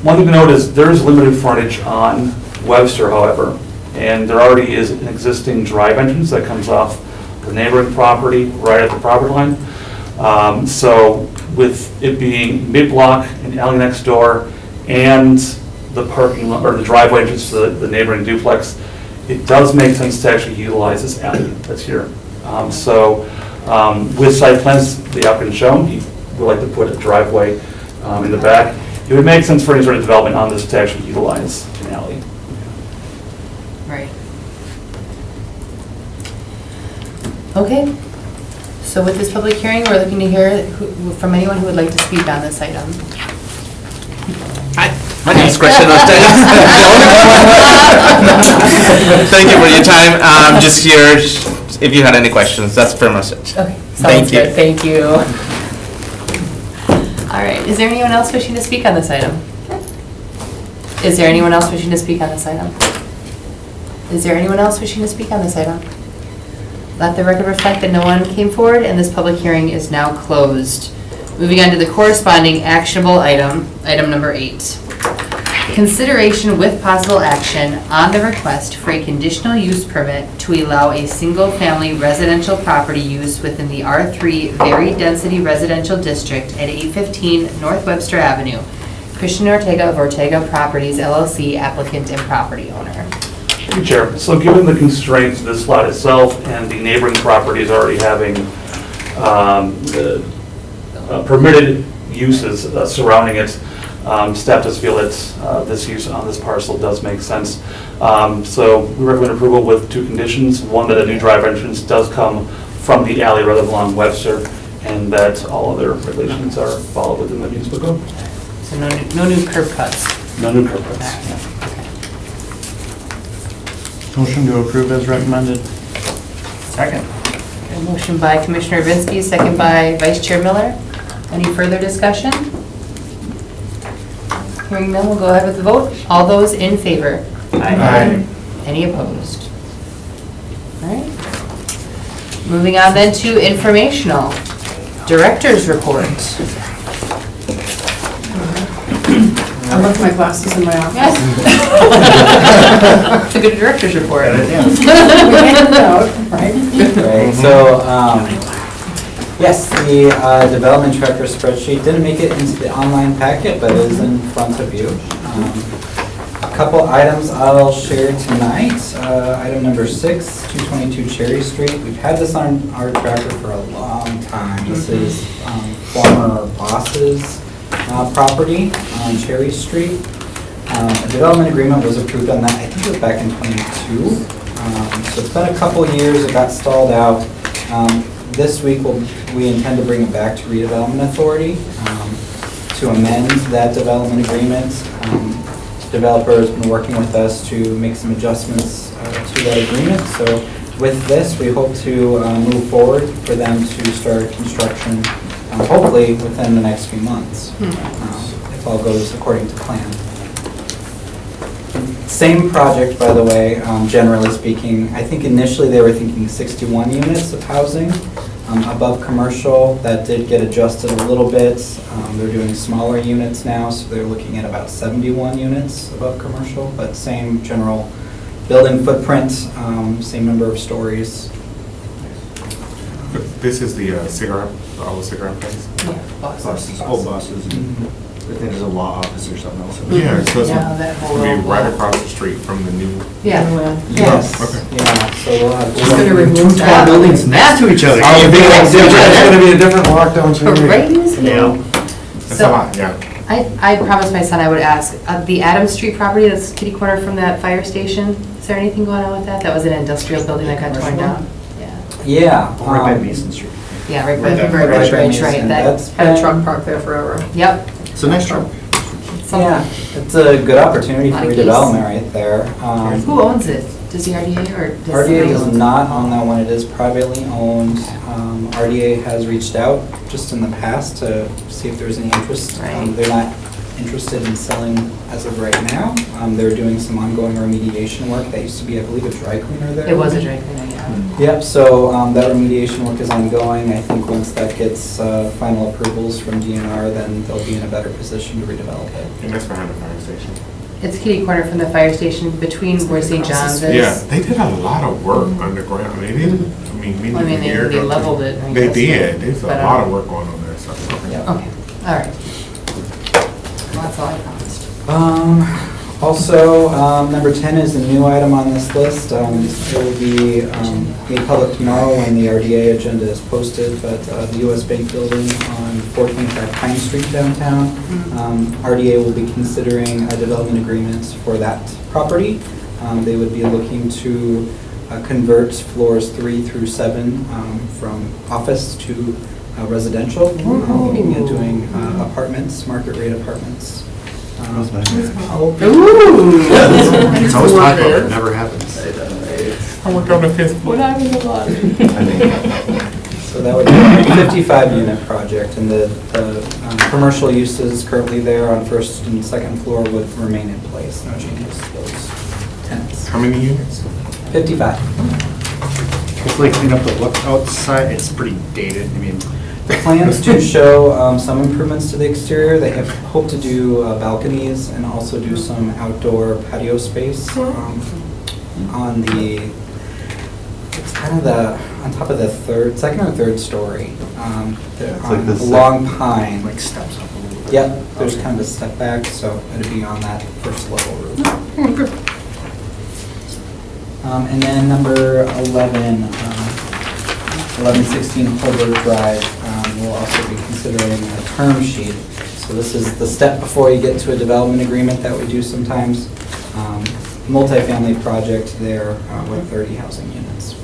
One thing to note is there's limited frontage on Webster, however, and there already is an existing drive entrance that comes off the neighboring property right at the property line. So with it being mid-block and alley next door and the parking lot or the driveway entrance to the neighboring duplex, it does make sense to actually utilize this alley that's here. With site plans the applicant shown, he would like to put a driveway in the back. It would make sense for any sort of development on this to actually utilize an alley. Right. Okay. So with this public hearing, we're looking to hear from anyone who would like to speak on this item. My name is Christian Ortega. Thank you for your time. I'm just here if you had any questions. That's pretty much it. Okay, sounds good. Thank you. All right, is there anyone else wishing to speak on this item? Is there anyone else wishing to speak on this item? Is there anyone else wishing to speak on this item? Let the record reflect that no one came forward and this public hearing is now closed. Moving on to the corresponding actionable item, item number 8. Consideration with possible action on the request for a conditional use permit to allow a single-family residential property use within the R3 Varied Density Residential District at 815 North Webster Avenue. Christian Ortega of Ortega Properties LLC, applicant and property owner. Thank you, Chair. So given the constraints of this lot itself and the neighboring properties already having permitted uses surrounding it, staff does feel that this use on this parcel does make sense. So we recommend approval with 2 conditions. One, that a new drive entrance does come from the alley rather than along Webster, and that all other regulations are followed within the municipal code. So no new curb cuts? No new curb cuts. Motion to approve as recommended. Second. A motion by Commissioner Vinsky, second by Vice Chair Miller. Any further discussion? Hearing none, we'll go ahead with the vote. All those in favor? Aye. Any opposed? All right. Moving on then to informational. Director's report. I left my glasses in my office. It's a good director's report. We handed it out, right? Right, so, yes, the development tracker spreadsheet didn't make it into the online packet, but is in front of you. A couple items I'll share tonight. Item number 6, 222 Cherry Street. We've had this on our tracker for a long time. This is former boss's property on Cherry Street. A development agreement was approved on that, I think it was back in '22. So it's been a couple years, it got stalled out. This week, we intend to bring it back to Redevelopment Authority to amend that development agreement. Developer has been working with us to make some adjustments to that agreement. So with this, we hope to move forward for them to start construction, hopefully within the next few months, if all goes according to plan. Same project, by the way, generally speaking. I think initially they were thinking 61 units of housing above commercial. That did get adjusted a little bit. They're doing smaller units now, so they're looking at about 71 units above commercial, but same general building footprint, same number of stories. This is the cigarette, the old cigarette place? Buses, old buses, and I think there's a law office or something else. Yeah, so it's Yeah, that whole gonna be old right block. across the street from the new. Yeah. Yes, Okay. yeah, so we'll have. Just gonna remove Two tall that. buildings next to each other. Oh, You'd be like, it's gonna be a different walk down Crazy. Yeah. That's a So- lot, yeah. I promised my son I would ask, the Adams Street property that's kitty corner from that fire station, is there anything going on with that? That was an industrial building that got torn down? Yeah. Right by Mason Street. Yeah, right by Right there. Ridge, Right by right, Mason. that, That's Had a truck parked there forever. yep. It's a nice truck. Yeah, it's a good opportunity for Lot of redevelopment right there. Who owns it? Does the RDA or does RDA somebody does own it? not own that one, it is privately owned. RDA has reached out just in the past to see if there's any interest. Right. They're not interested in selling as of right now. They're doing some ongoing remediation work. That used to be, I believe, a dry cleaner there. It was a dry cleaner, yeah. Yep, so that remediation work is ongoing. I think once that gets final approvals from DNR, then they'll be in a better position to redevelop it. And that's behind the fire station. It's kitty corner from the fire station between where St. John's is. Yeah, they did a lot of work underground. They did, many I mean, years they ago. leveled it, I They guess, did. There's a but, lot of work going on there, so. Okay, all right. Well, that's all I promised. Also, number 10 is a new item on this list. It will be made public tomorrow when the RDA agenda is posted, but the US Bank Building on 425 Pine Street downtown, RDA will be considering development agreements for that property. They would be looking to convert floors 3 through 7 from office to residential, looking at doing apartments, market rate apartments. It's Ooh. always talked about, it never happens. I worked on the fifth floor. What happened to lot? So that would be a 55-unit project, and the commercial uses currently there on first and second floor would remain in place, no changes to those tenants. How many units? 55. Hopefully clean up the look outside, it's pretty dated, I mean. The plans do show some improvements to the exterior. They have hoped to do balconies and also do some outdoor patio space on the, it's kind of on top of the second or third story. It's like this Along Pine. Like steps up a little bit. Yep, there's kind of a step back, so it'd be on that first level roof. And then number 11, 1116 Holbrook Drive, we'll also be considering a term sheet. So this is the step before you get to a development agreement that we do sometimes. Multifamily project there with 30 housing units.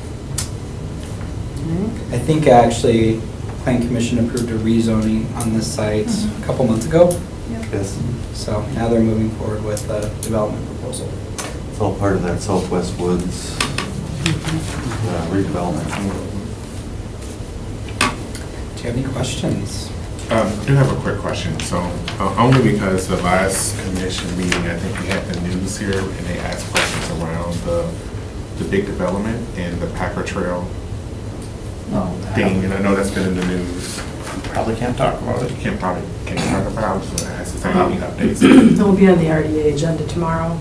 I think actually Plan Commission approved a rezoning on this site a couple months ago. Yes, So now they're moving forward with a development proposal. it's all part of that Southwest Woods redevelopment. Do you have any questions? I do have a quick question. So, only because the last commission meeting, I think we had the news here, and they asked questions around the big development and the Packer Trail thing, and I know that's been in the news. Probably can't talk about it. Can't you talk about it? I was gonna ask, is for any updates. It will be on the RDA agenda tomorrow.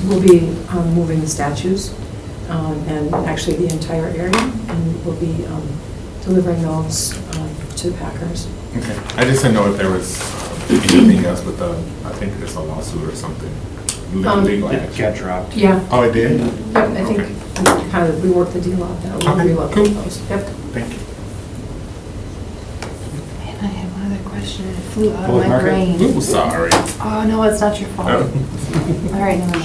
We'll be moving the statues and actually the entire area, and we'll be delivering those to the Packers. Okay, I just didn't know if there was anything else with the, I think it's a lawsuit or something, legal It action. got dropped. Yeah. Oh, it did? Yep, I think kind of, we worked the deal out that we'll Okay, relocate those. Yep. Thank you. And I have one other question, it flew out of Public my market? brain. Ooh, sorry. Oh, no, it's not your fault. Oh. All right, never mind.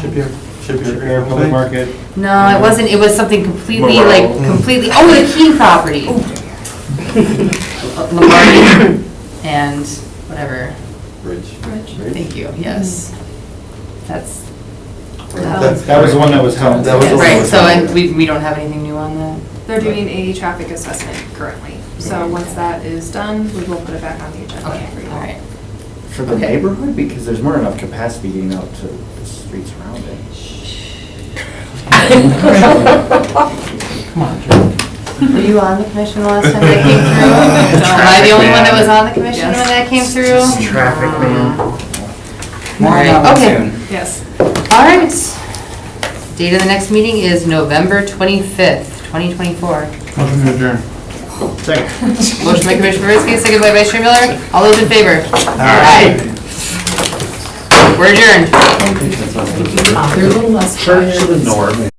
Shipyard, public market. No, it wasn't, it was something completely, Memorial. like, completely, oh, the Keene property. Lombardi and whatever. Bridge. Thank you, yes. That's. That was the one that was held. That was the one that Right, was so held. and we don't have anything new on that? They're doing a traffic assessment currently. So once that is done, we will put it back on the agenda Okay, for you. all right. For the neighborhood, because there's more than enough capacity getting out to the streets around it. Come on, Joe. Were you on the commission the last time that came through? Am I the only one that was on the commission when that came through? Traffic, man. All right, okay. Yes. All right. Date of the next meeting is November 25th, 2024. Motion to adjourn. Second. Motion by Commissioner Verbinski, second by Vice Chair Miller. All those in favor? Aye. We're adjourned. They're a little less Church to the north.